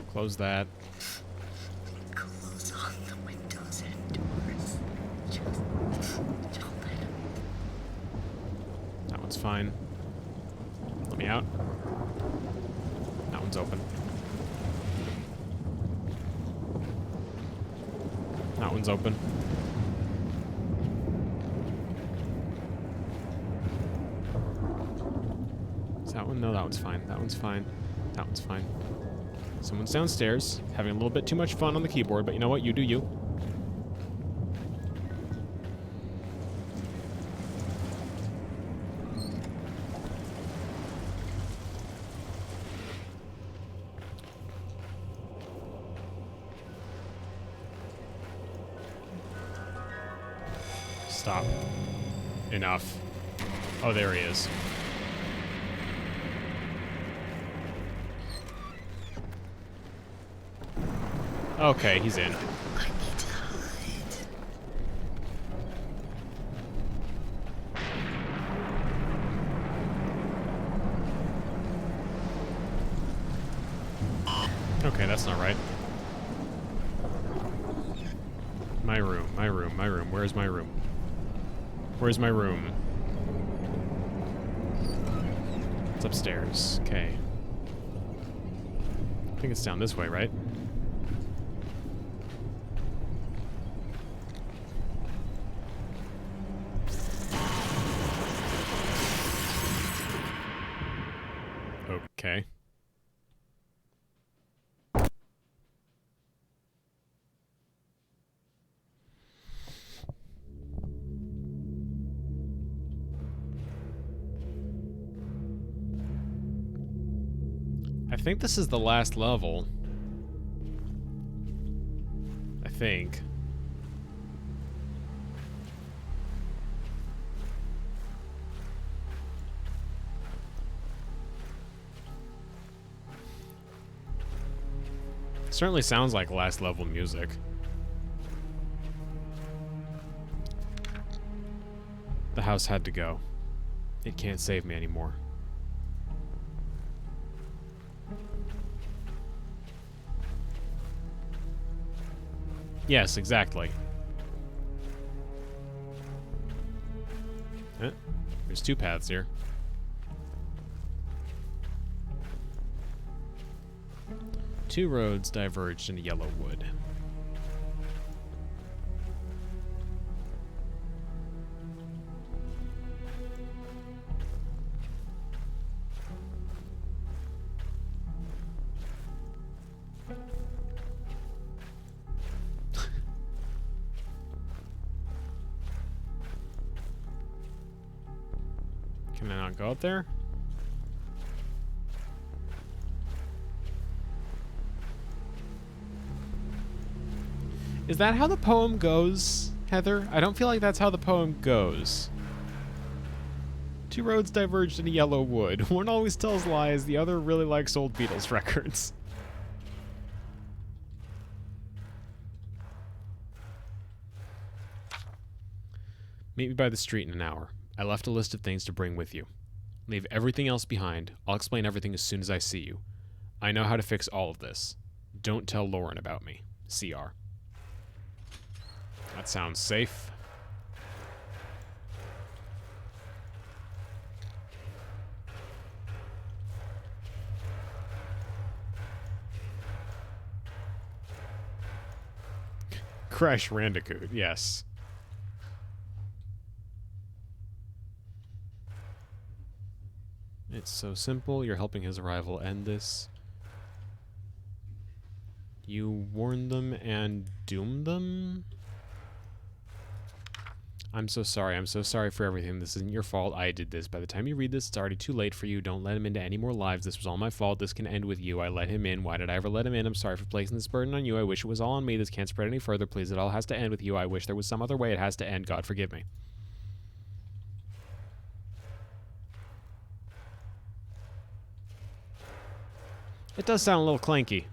Close that. Close all the windows and doors. Just don't let him. That one's fine. Let me out. That one's open. That one's open. Is that one? No, that one's fine. That one's fine. That one's fine. Someone's downstairs, having a little bit too much fun on the keyboard, but you know what? You do you. Stop. Enough. Oh, there he is. Okay, he's in. I need to hide. Okay, that's not right. My room, my room, my room. Where's my room? Where's my room? It's upstairs. Okay. I think it's down this way, right? Okay. I think this is the last level. I think. Certainly sounds like last level music. The house had to go. It can't save me anymore. Yes, exactly. There's two paths here. Two roads diverged into yellow wood. Can I not go up there? Is that how the poem goes, Heather? I don't feel like that's how the poem goes. Two roads diverged into yellow wood. One always tells lies, the other really likes old Beatles records. Meet me by the street in an hour. I left a list of things to bring with you. Leave everything else behind. I'll explain everything as soon as I see you. I know how to fix all of this. Don't tell Lauren about me. CR. That sounds safe. Crash Bandicoot, yes. It's so simple. You're helping his arrival end this. You warn them and doom them? I'm so sorry. I'm so sorry for everything. This isn't your fault. I did this. By the time you read this, it's already too late for you. Don't let him into any more lives. This was all my fault. This can end with you. I let him in. Why did I ever let him in? I'm sorry for placing this burden on you. I wish it was all on me. This can't spread any further. Please, it all has to end with you. I wish there was some other way it has to end. God forgive me. It does sound a little clanky.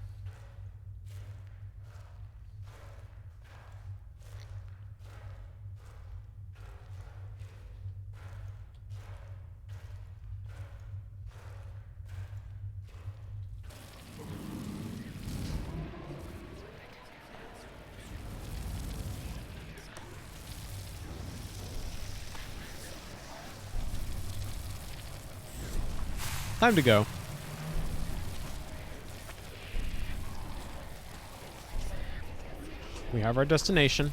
Time to go. We have our destination.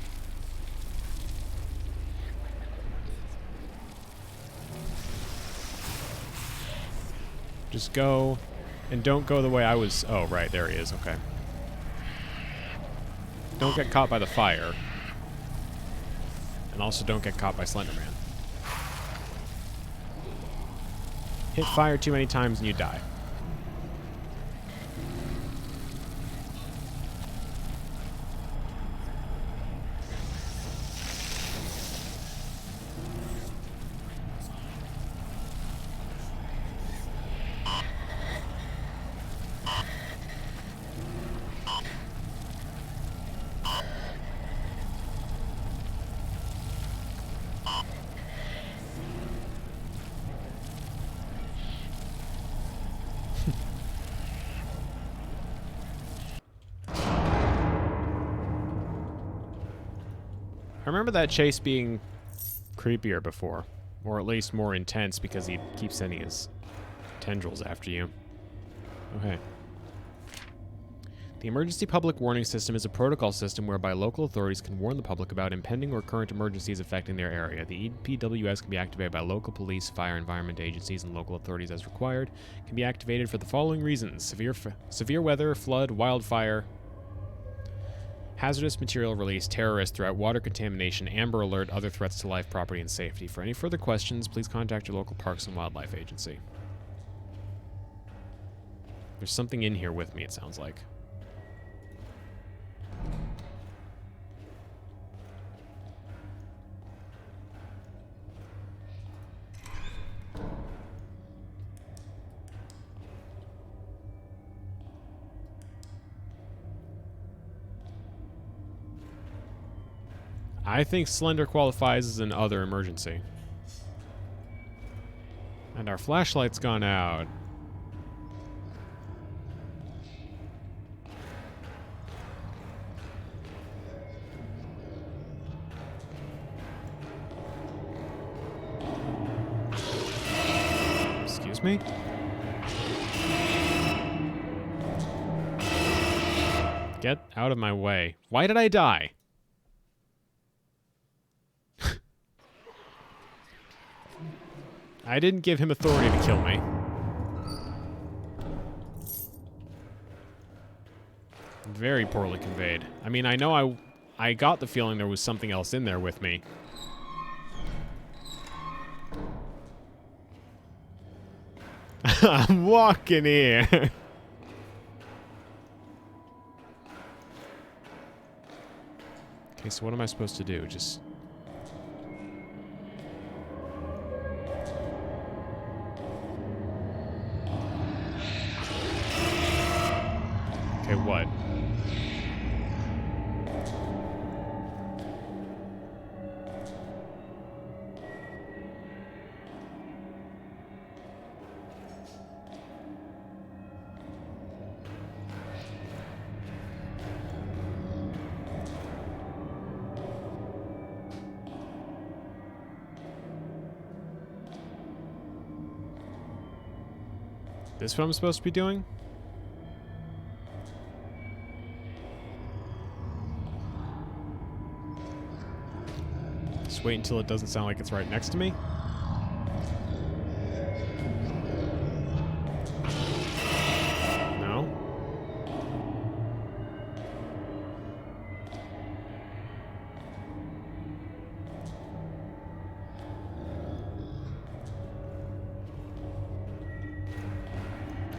Just go, and don't go the way I was. Oh, right, there he is. Okay. Don't get caught by the fire. And also don't get caught by Slender Man. Hit fire too many times and you die. I remember that chase being creepier before. Or at least more intense because he keeps sending his tendrils after you. Okay. The Emergency Public Warning System is a protocol system whereby local authorities can warn the public about impending or current emergencies affecting their area. The EPWS can be activated by local police, fire, environment agencies, and local authorities as required. It can be activated for the following reasons: severe weather, flood, wildfire, hazardous material release, terrorist threat, water contamination, amber alert, other threats to life, property, and safety. For any further questions, please contact your local Parks and Wildlife Agency. There's something in here with me, it sounds like. I think Slender qualifies as an other emergency. And our flashlight's gone out. Excuse me? Get out of my way. Why did I die? I didn't give him authority to kill me. Very poorly conveyed. I mean, I know I got the feeling there was something else in there with me. I'm walking here. Okay, so what am I supposed to do? Just... Okay, what? This what I'm supposed to be doing? Just wait until it doesn't sound like it's right next to me. No.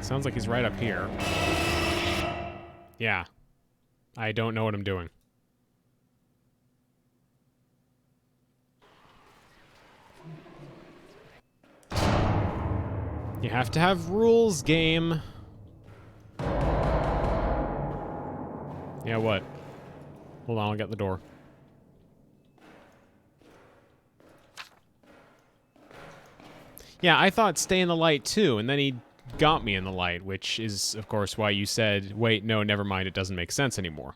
Sounds like he's right up here. Yeah. I don't know what I'm doing. You have to have rules, game. Yeah, what? Hold on, I'll get the door. Yeah, I thought stay in the light too, and then he got me in the light, which is, of course, why you said, wait, no, never mind, it doesn't make sense anymore.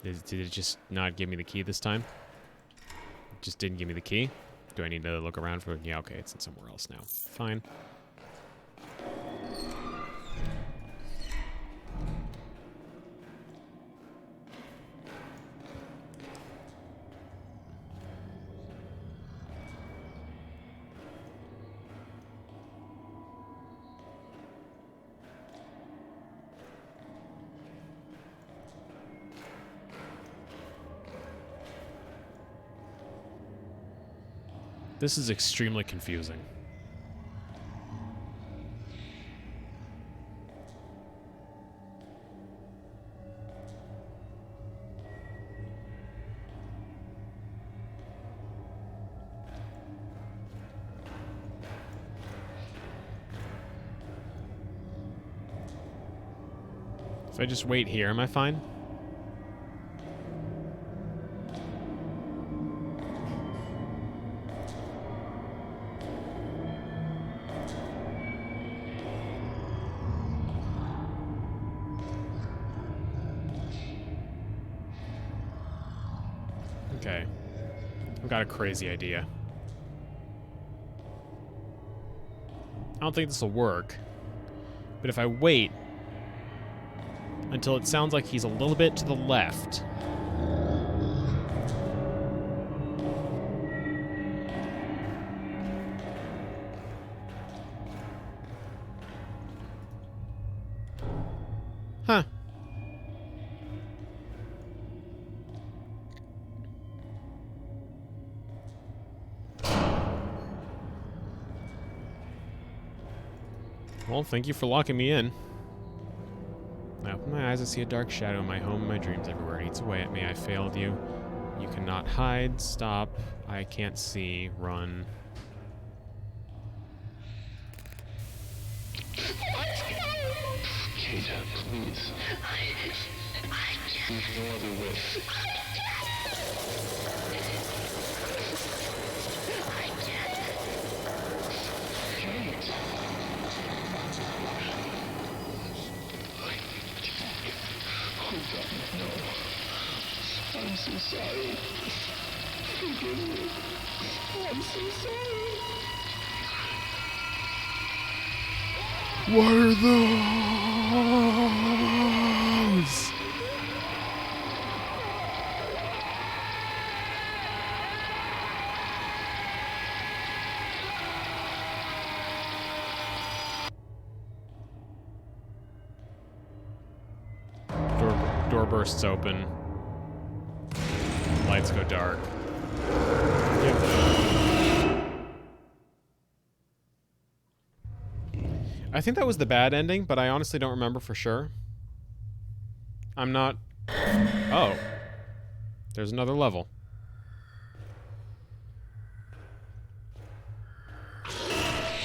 Did it just not give me the key this time? It just didn't give me the key? Do I need to look around for it? Yeah, okay, it's in somewhere else now. Fine. This is extremely confusing. If I just wait here, am I fine? Okay. I've got a crazy idea. I don't think this will work. But if I wait until it sounds like he's a little bit to the left. Huh. Well, thank you for locking me in. I open my eyes, I see a dark shadow in my home, my dreams everywhere. It eats away at me. I failed you. You cannot hide, stop. I can't see, run. Kate, please. There's no other way. Kate! Oh God, no. I'm so sorry. Forgive me. I'm so sorry. What are those? Door bursts open. Lights go dark. I think that was the bad ending, but I honestly don't remember for sure. I'm not... Oh. There's another level.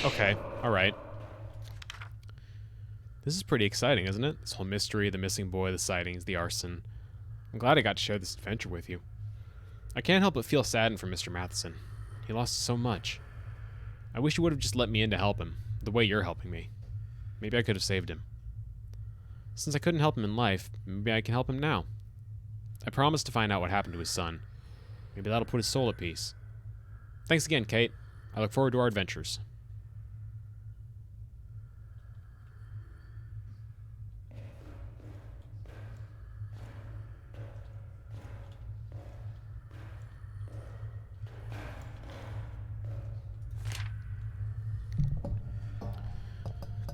Okay, alright. This is pretty exciting, isn't it? This whole mystery, the missing boy, the sightings, the arson. I'm glad I got to share this adventure with you. I can't help but feel saddened for Mr. Matheson. He lost so much. I wish you would have just let me in to help him, the way you're helping me. Maybe I could have saved him. Since I couldn't help him in life, maybe I can help him now. I promised to find out what happened to his son. Maybe that'll put his soul at peace. Thanks again, Kate. I look forward to our adventures.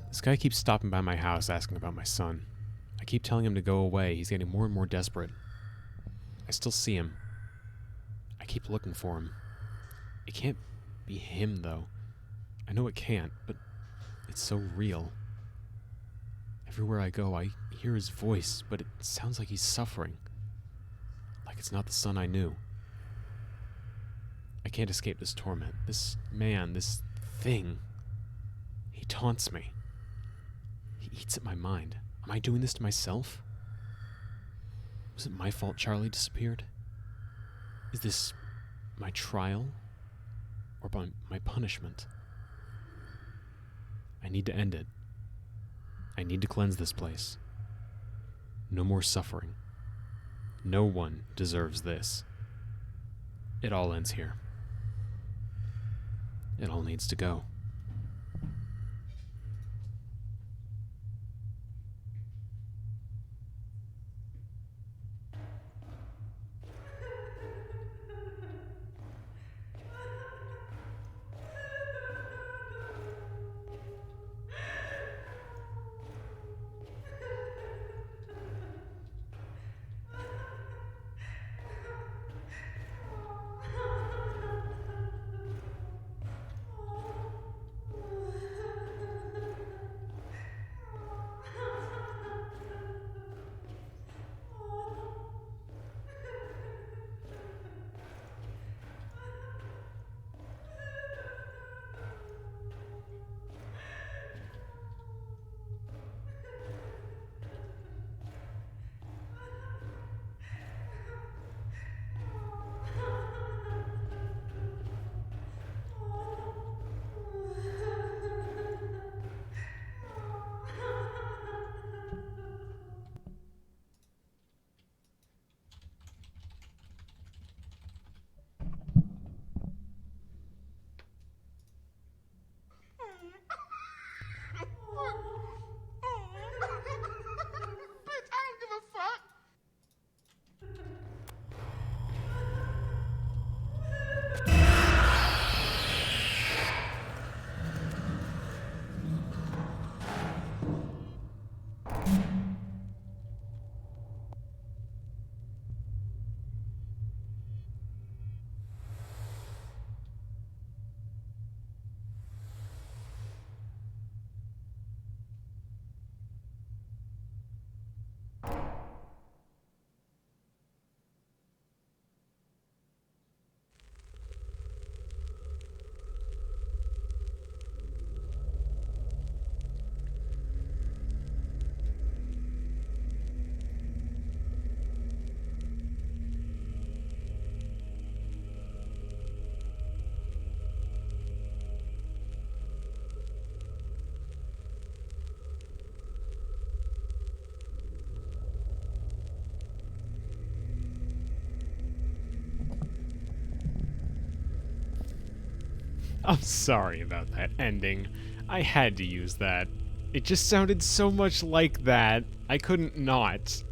This guy keeps stopping by my house asking about my son. I keep telling him to go away. He's getting more and more desperate. I still see him. I keep looking for him. It can't be him, though. I know it can't, but it's so real. Everywhere I go, I hear his voice, but it sounds like he's suffering. Like it's not the son I knew. I can't escape this torment. This man, this thing. He taunts me. He eats at my mind. Am I doing this to myself? Was it my fault Charlie disappeared? Is this my trial? Or my punishment? I need to end it. I need to cleanse this place. No more suffering. No one deserves this. It all ends here. It all needs to go. I'm sorry about that ending. I had to use that. It just sounded so much like that. I couldn't not.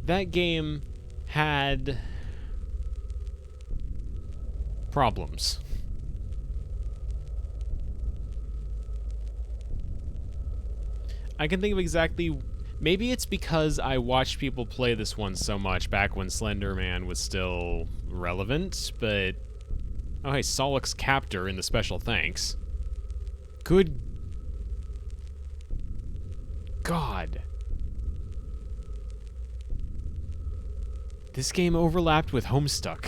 That game had problems. I can think of exactly... Maybe it's because I watched people play this one so much back when Slender Man was still relevant, but... Oh, hey, Solix Captor in the special thanks. Good... God. This game overlapped with Homestuck.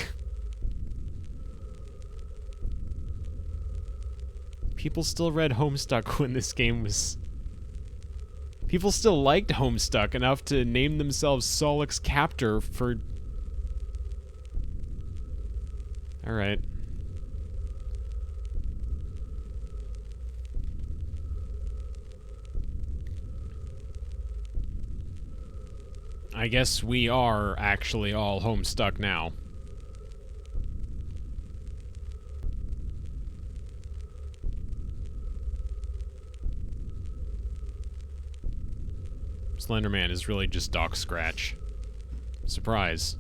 People still read Homestuck when this game was... People still liked Homestuck enough to name themselves Solix Captor for... Alright. I guess we are actually all Homestuck now. Slender Man is really just Doc Scratch. Surprise.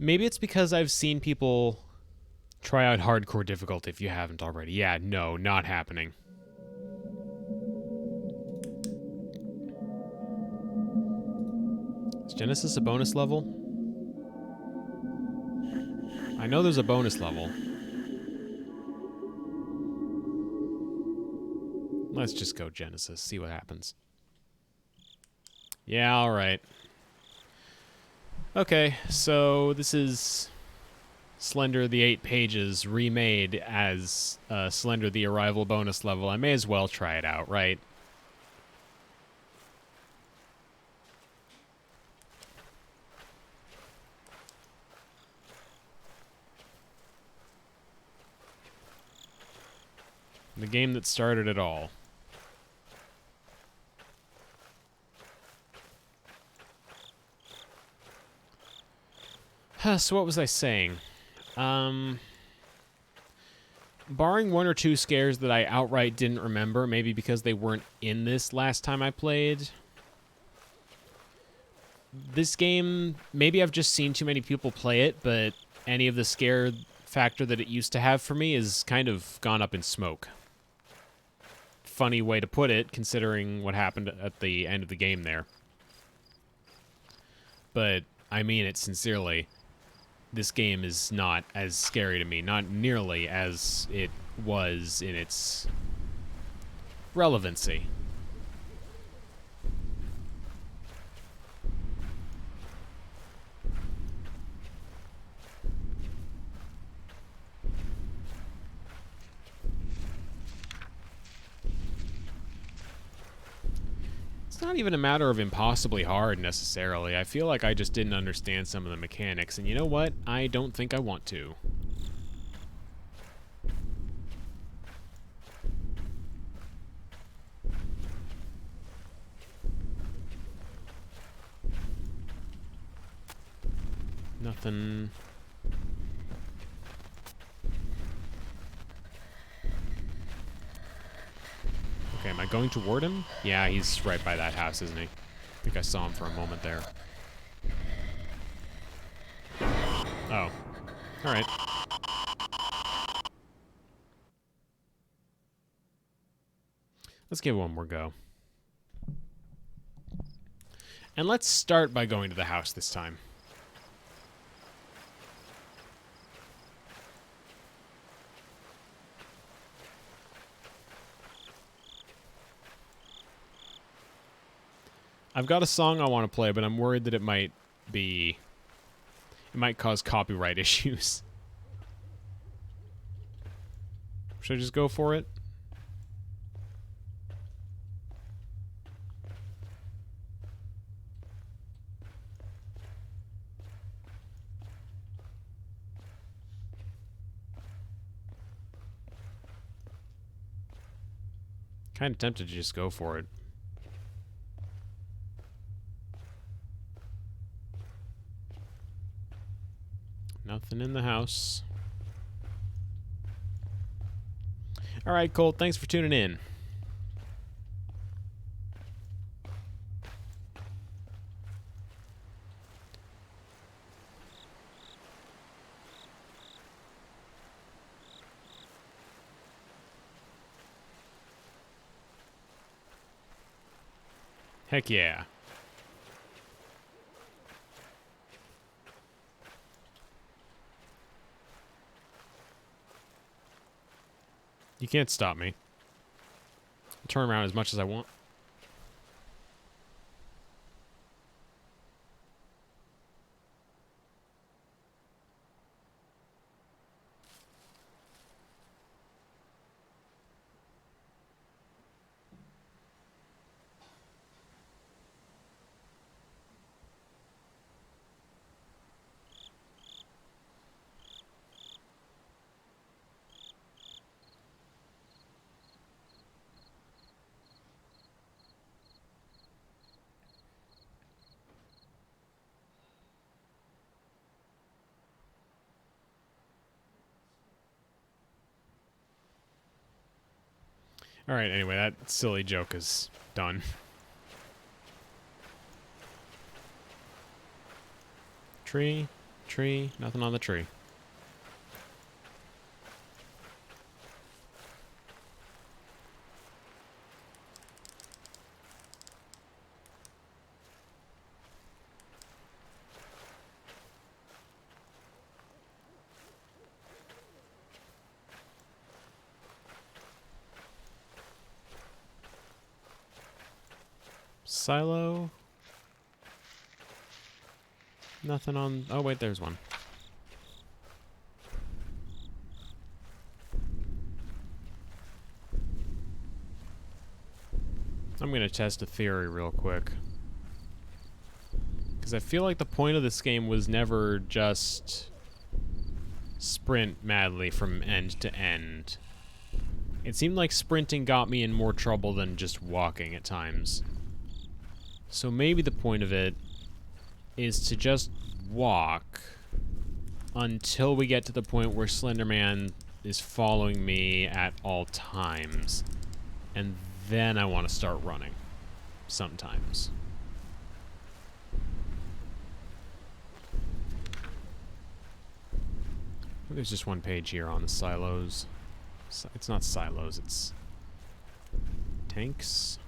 Maybe it's because I've seen people try out hardcore difficulty if you haven't already. Yeah, no, not happening. Is Genesis a bonus level? I know there's a bonus level. Let's just go Genesis, see what happens. Yeah, alright. Okay, so this is Slender the 8 Pages remade as Slender the Arrival bonus level. I may as well try it out, right? The game that started it all. So what was I saying? Barring one or two scares that I outright didn't remember, maybe because they weren't in this last time I played. This game, maybe I've just seen too many people play it, but any of the scare factor that it used to have for me is kind of gone up in smoke. Funny way to put it, considering what happened at the end of the game there. But I mean it sincerely. This game is not as scary to me, not nearly as it was in its relevancy. It's not even a matter of impossibly hard, necessarily. I feel like I just didn't understand some of the mechanics, and you know what? I don't think I want to. Nothing... Okay, am I going toward him? Yeah, he's right by that house, isn't he? I think I saw him for a moment there. Oh. Alright. Let's give it one more go. And let's start by going to the house this time. I've got a song I want to play, but I'm worried that it might cause copyright issues. Should I just go for it? Kind of tempted to just go for it. Nothing in the house. All right, Colt, thanks for tuning in. Heck yeah. You can't stop me. I'll turn around as much as I want. Alright, anyway, that silly joke is done. Tree, nothing on the tree. Silo. Nothing on... Oh, wait, there's one. I'm going to test a theory real quick. Because I feel like the point of this game was never just sprint madly from end to end. It seemed like sprinting got me in more trouble than just walking at times. So maybe the point of it is to just walk until we get to the point where Slender Man is following me at all times. And then I want to start running. Sometimes. There's just one page here on the silos. It's not silos, it's tanks.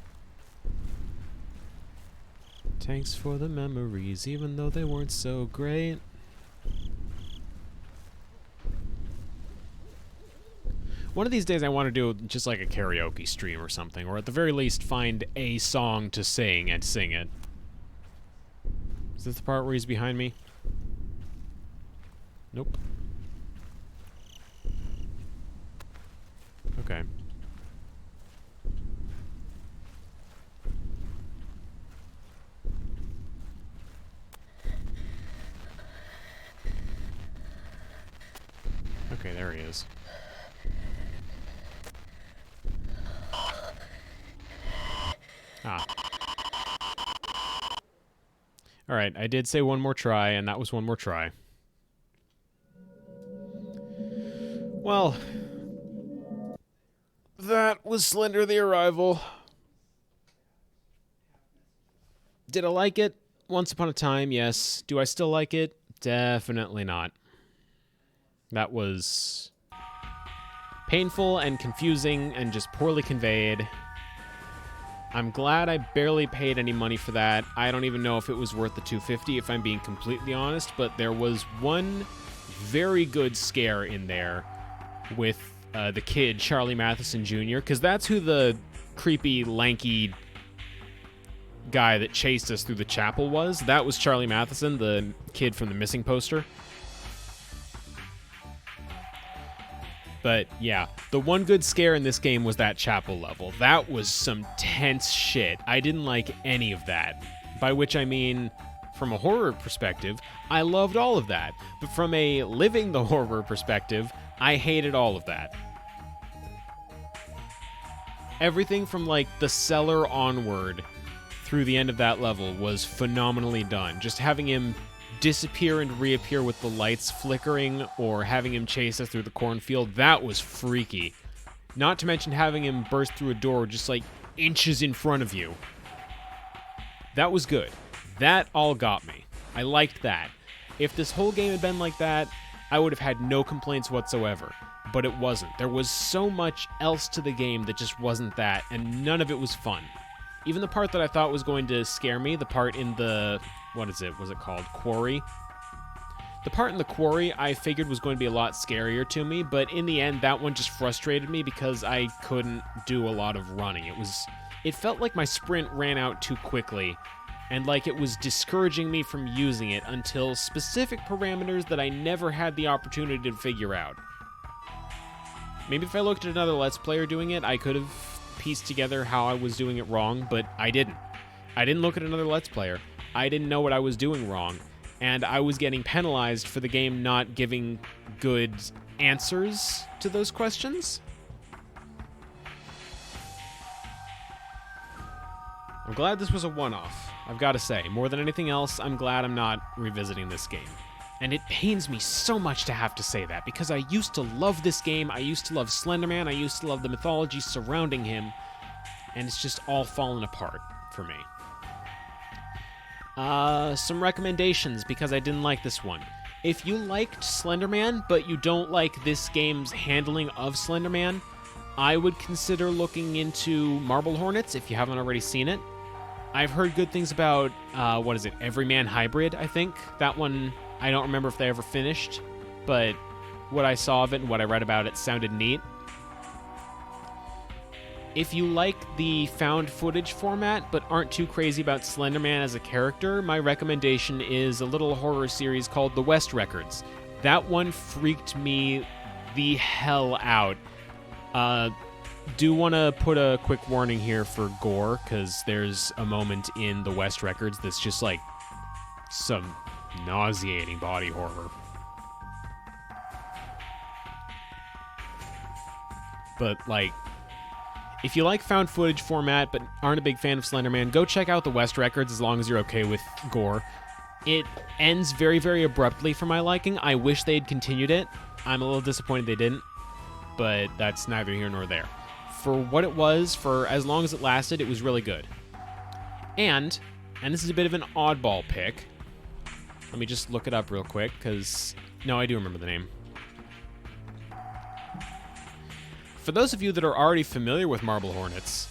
Tanks for the memories, even though they weren't so great. One of these days I want to do just like a karaoke stream or something, or at the very least find a song to sing and sing it. Is this the part where he's behind me? Nope. Okay. Okay, there he is. Ah. Alright, I did say one more try, and that was one more try. Well, that was Slender the Arrival. Did I like it? Once upon a time, yes. Do I still like it? Definitely not. That was painful and confusing and just poorly conveyed. I'm glad I barely paid any money for that. I don't even know if it was worth the $250 if I'm being completely honest, but there was one very good scare in there with the kid, Charlie Matheson Jr., because that's who the creepy, lanky guy that chased us through the chapel was. That was Charlie Matheson, the kid from the missing poster. But yeah, the one good scare in this game was that chapel level. That was some tense shit. I didn't like any of that. By which I mean, from a horror perspective, I loved all of that. But from a living the horror perspective, I hated all of that. Everything from like the cellar onward through the end of that level was phenomenally done. Just having him disappear and reappear with the lights flickering, or having him chase us through the cornfield, that was freaky. Not to mention having him burst through a door just like inches in front of you. That was good. That all got me. I liked that. If this whole game had been like that, I would have had no complaints whatsoever. But it wasn't. There was so much else to the game that just wasn't that, and none of it was fun. Even the part that I thought was going to scare me, the part in the... what is it? Was it called? Quarry? The part in the quarry I figured was going to be a lot scarier to me, but in the end, that one just frustrated me because I couldn't do a lot of running. It felt like my sprint ran out too quickly, and like it was discouraging me from using it until specific parameters that I never had the opportunity to figure out. Maybe if I looked at another Let's Player doing it, I could have pieced together how I was doing it wrong, but I didn't. I didn't look at another Let's Player. I didn't know what I was doing wrong, and I was getting penalized for the game not giving good answers to those questions. I'm glad this was a one-off, I've got to say. More than anything else, I'm glad I'm not revisiting this game. And it pains me so much to have to say that, because I used to love this game, I used to love Slender Man, I used to love the mythology surrounding him, and it's just all fallen apart for me. Some recommendations, because I didn't like this one. If you liked Slender Man, but you don't like this game's handling of Slender Man, I would consider looking into Marble Hornets if you haven't already seen it. I've heard good things about, Everyman Hybrid, I think. That one, I don't remember if they ever finished, but what I saw of it and what I read about it sounded neat. If you like the found footage format, but aren't too crazy about Slender Man as a character, my recommendation is a little horror series called The West Records. That one freaked me the hell out. Do want to put a quick warning here for gore, because there's a moment in The West Records that's just like some nauseating body horror. But like, if you like found footage format but aren't a big fan of Slender Man, go check out The West Records as long as you're okay with gore. It ends very, very abruptly for my liking. I wish they'd continued it. I'm a little disappointed they didn't, but that's neither here nor there. For what it was, for as long as it lasted, it was really good. And this is a bit of an oddball pick. Let me just look it up real quick, because... no, I do remember the name. For those of you that are already familiar with Marble Hornets,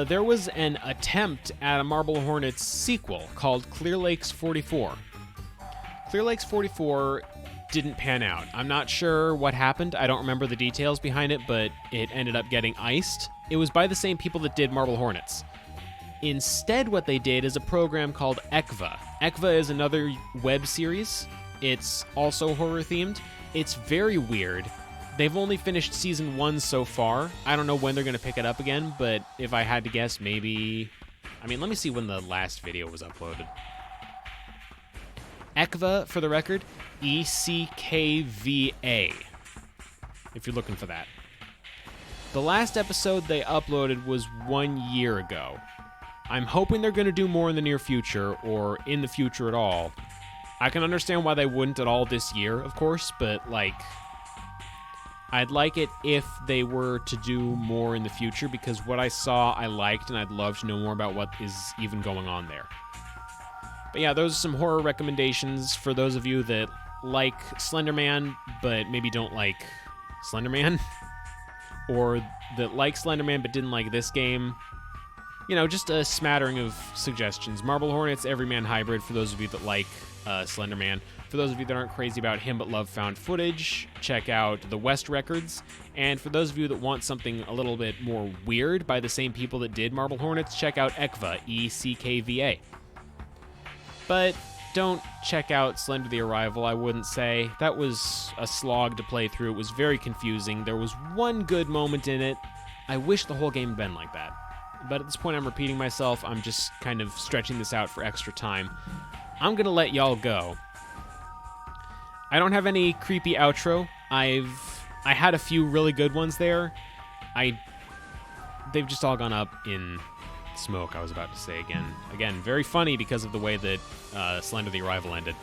there was an attempt at a Marble Hornets sequel called Clear Lakes 44. Clear Lakes 44 didn't pan out. I'm not sure what happened. I don't remember the details behind it, but it ended up getting iced. It was by the same people that did Marble Hornets. Instead, what they did is a program called ECVA. ECVA is another web series. It's also horror-themed. It's very weird. They've only finished Season 1 so far. I don't know when they're going to pick it up again, but if I had to guess, maybe... I mean, let me see when the last video was uploaded. ECVA, for the record, ECKVA, if you're looking for that. The last episode they uploaded was 1 year ago. I'm hoping they're going to do more in the near future, or in the future at all. I can understand why they wouldn't at all this year, of course, but, like, I'd like it if they were to do more in the future, because what I saw I liked, and I'd love to know more about what is even going on there. But yeah, those are some horror recommendations for those of you that like Slender Man, but maybe don't like Slender Man, or that like Slender Man but didn't like this game. You know, just a smattering of suggestions. Marble Hornets, Everyman Hybrid for those of you that like Slender Man. For those of you that aren't crazy about him but love found footage, check out The West Records. And for those of you that want something a little bit more weird by the same people that did Marble Hornets, check out ECKVA, E-C-K-V-A. But don't check out Slender the Arrival, I wouldn't say. That was a slog to play through. It was very confusing. There was one good moment in it. I wish the whole game had been like that. But at this point, I'm repeating myself. I'm just kind of stretching this out for extra time. I'm going to let y'all go. I don't have any creepy outro. I had a few really good ones there. They've just all gone up in smoke, I was about to say again. Again, very funny because of the way that Slender the Arrival ended.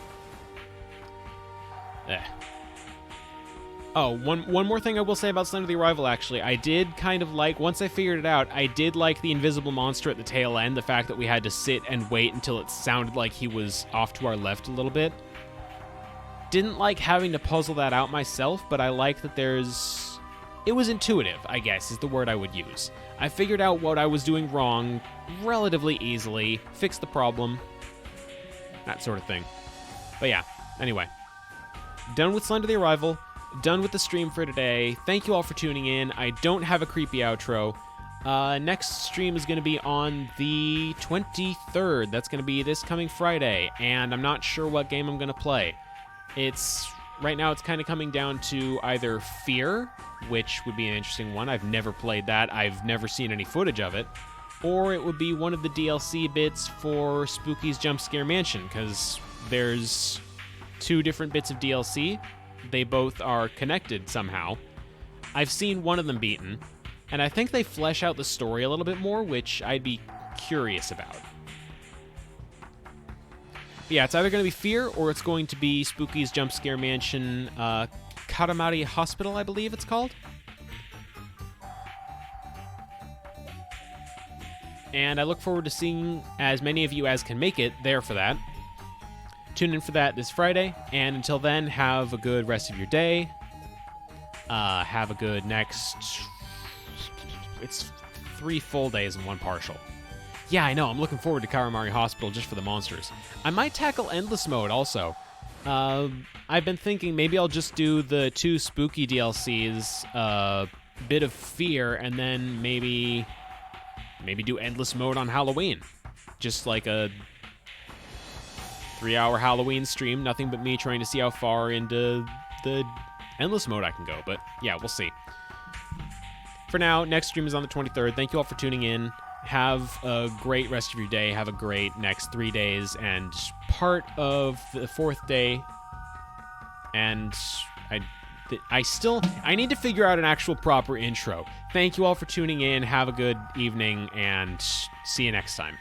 Oh, one more thing I will say about Slender the Arrival, actually. I did kind of like, once I figured it out, I did like the invisible monster at the tail end, the fact that we had to sit and wait until it sounded like he was off to our left a little bit. Didn't like having to puzzle that out myself, but I like that it was intuitive, I guess, is the word I would use. I figured out what I was doing wrong relatively easily, fixed the problem, that sort of thing. But yeah, anyway. Done with Slender the Arrival. Done with the stream for today. Thank you all for tuning in. I don't have a creepy outro. Next stream is going to be on the 23rd. That's going to be this coming Friday, and I'm not sure what game I'm going to play. Right now it's kind of coming down to either Fear, which would be an interesting one. I've never played that. I've never seen any footage of it. Or it would be one of the DLC bits for Spooky's Jump Scare Mansion, because there's 2 different bits of DLC. They both are connected somehow. I've seen one of them beaten, and I think they flesh out the story a little bit more, which I'd be curious about. But yeah, it's either going to be Fear, or it's going to be Spooky's Jump Scare Mansion, Katamari Hospital, I believe it's called. And I look forward to seeing as many of you as can make it there for that. Tune in for that this Friday, and until then, have a good rest of your day. Have a good next... It's 3 full days and 1 partial. Yeah, I know, I'm looking forward to Katamari Hospital just for the monsters. I might tackle Endless Mode also. I've been thinking maybe I'll just do the 2 Spooky DLCs, bit of Fear, and then maybe do Endless Mode on Halloween. Just like a 3-hour Halloween stream, nothing but me trying to see how far into the Endless Mode I can go, but yeah, we'll see. For now, next stream is on the 23rd. Thank you all for tuning in. Have a great rest of your day. Have a great next 3 days, and part of the 4th day, and I need to figure out an actual proper intro. Thank you all for tuning in. Have a good evening, and see you next time.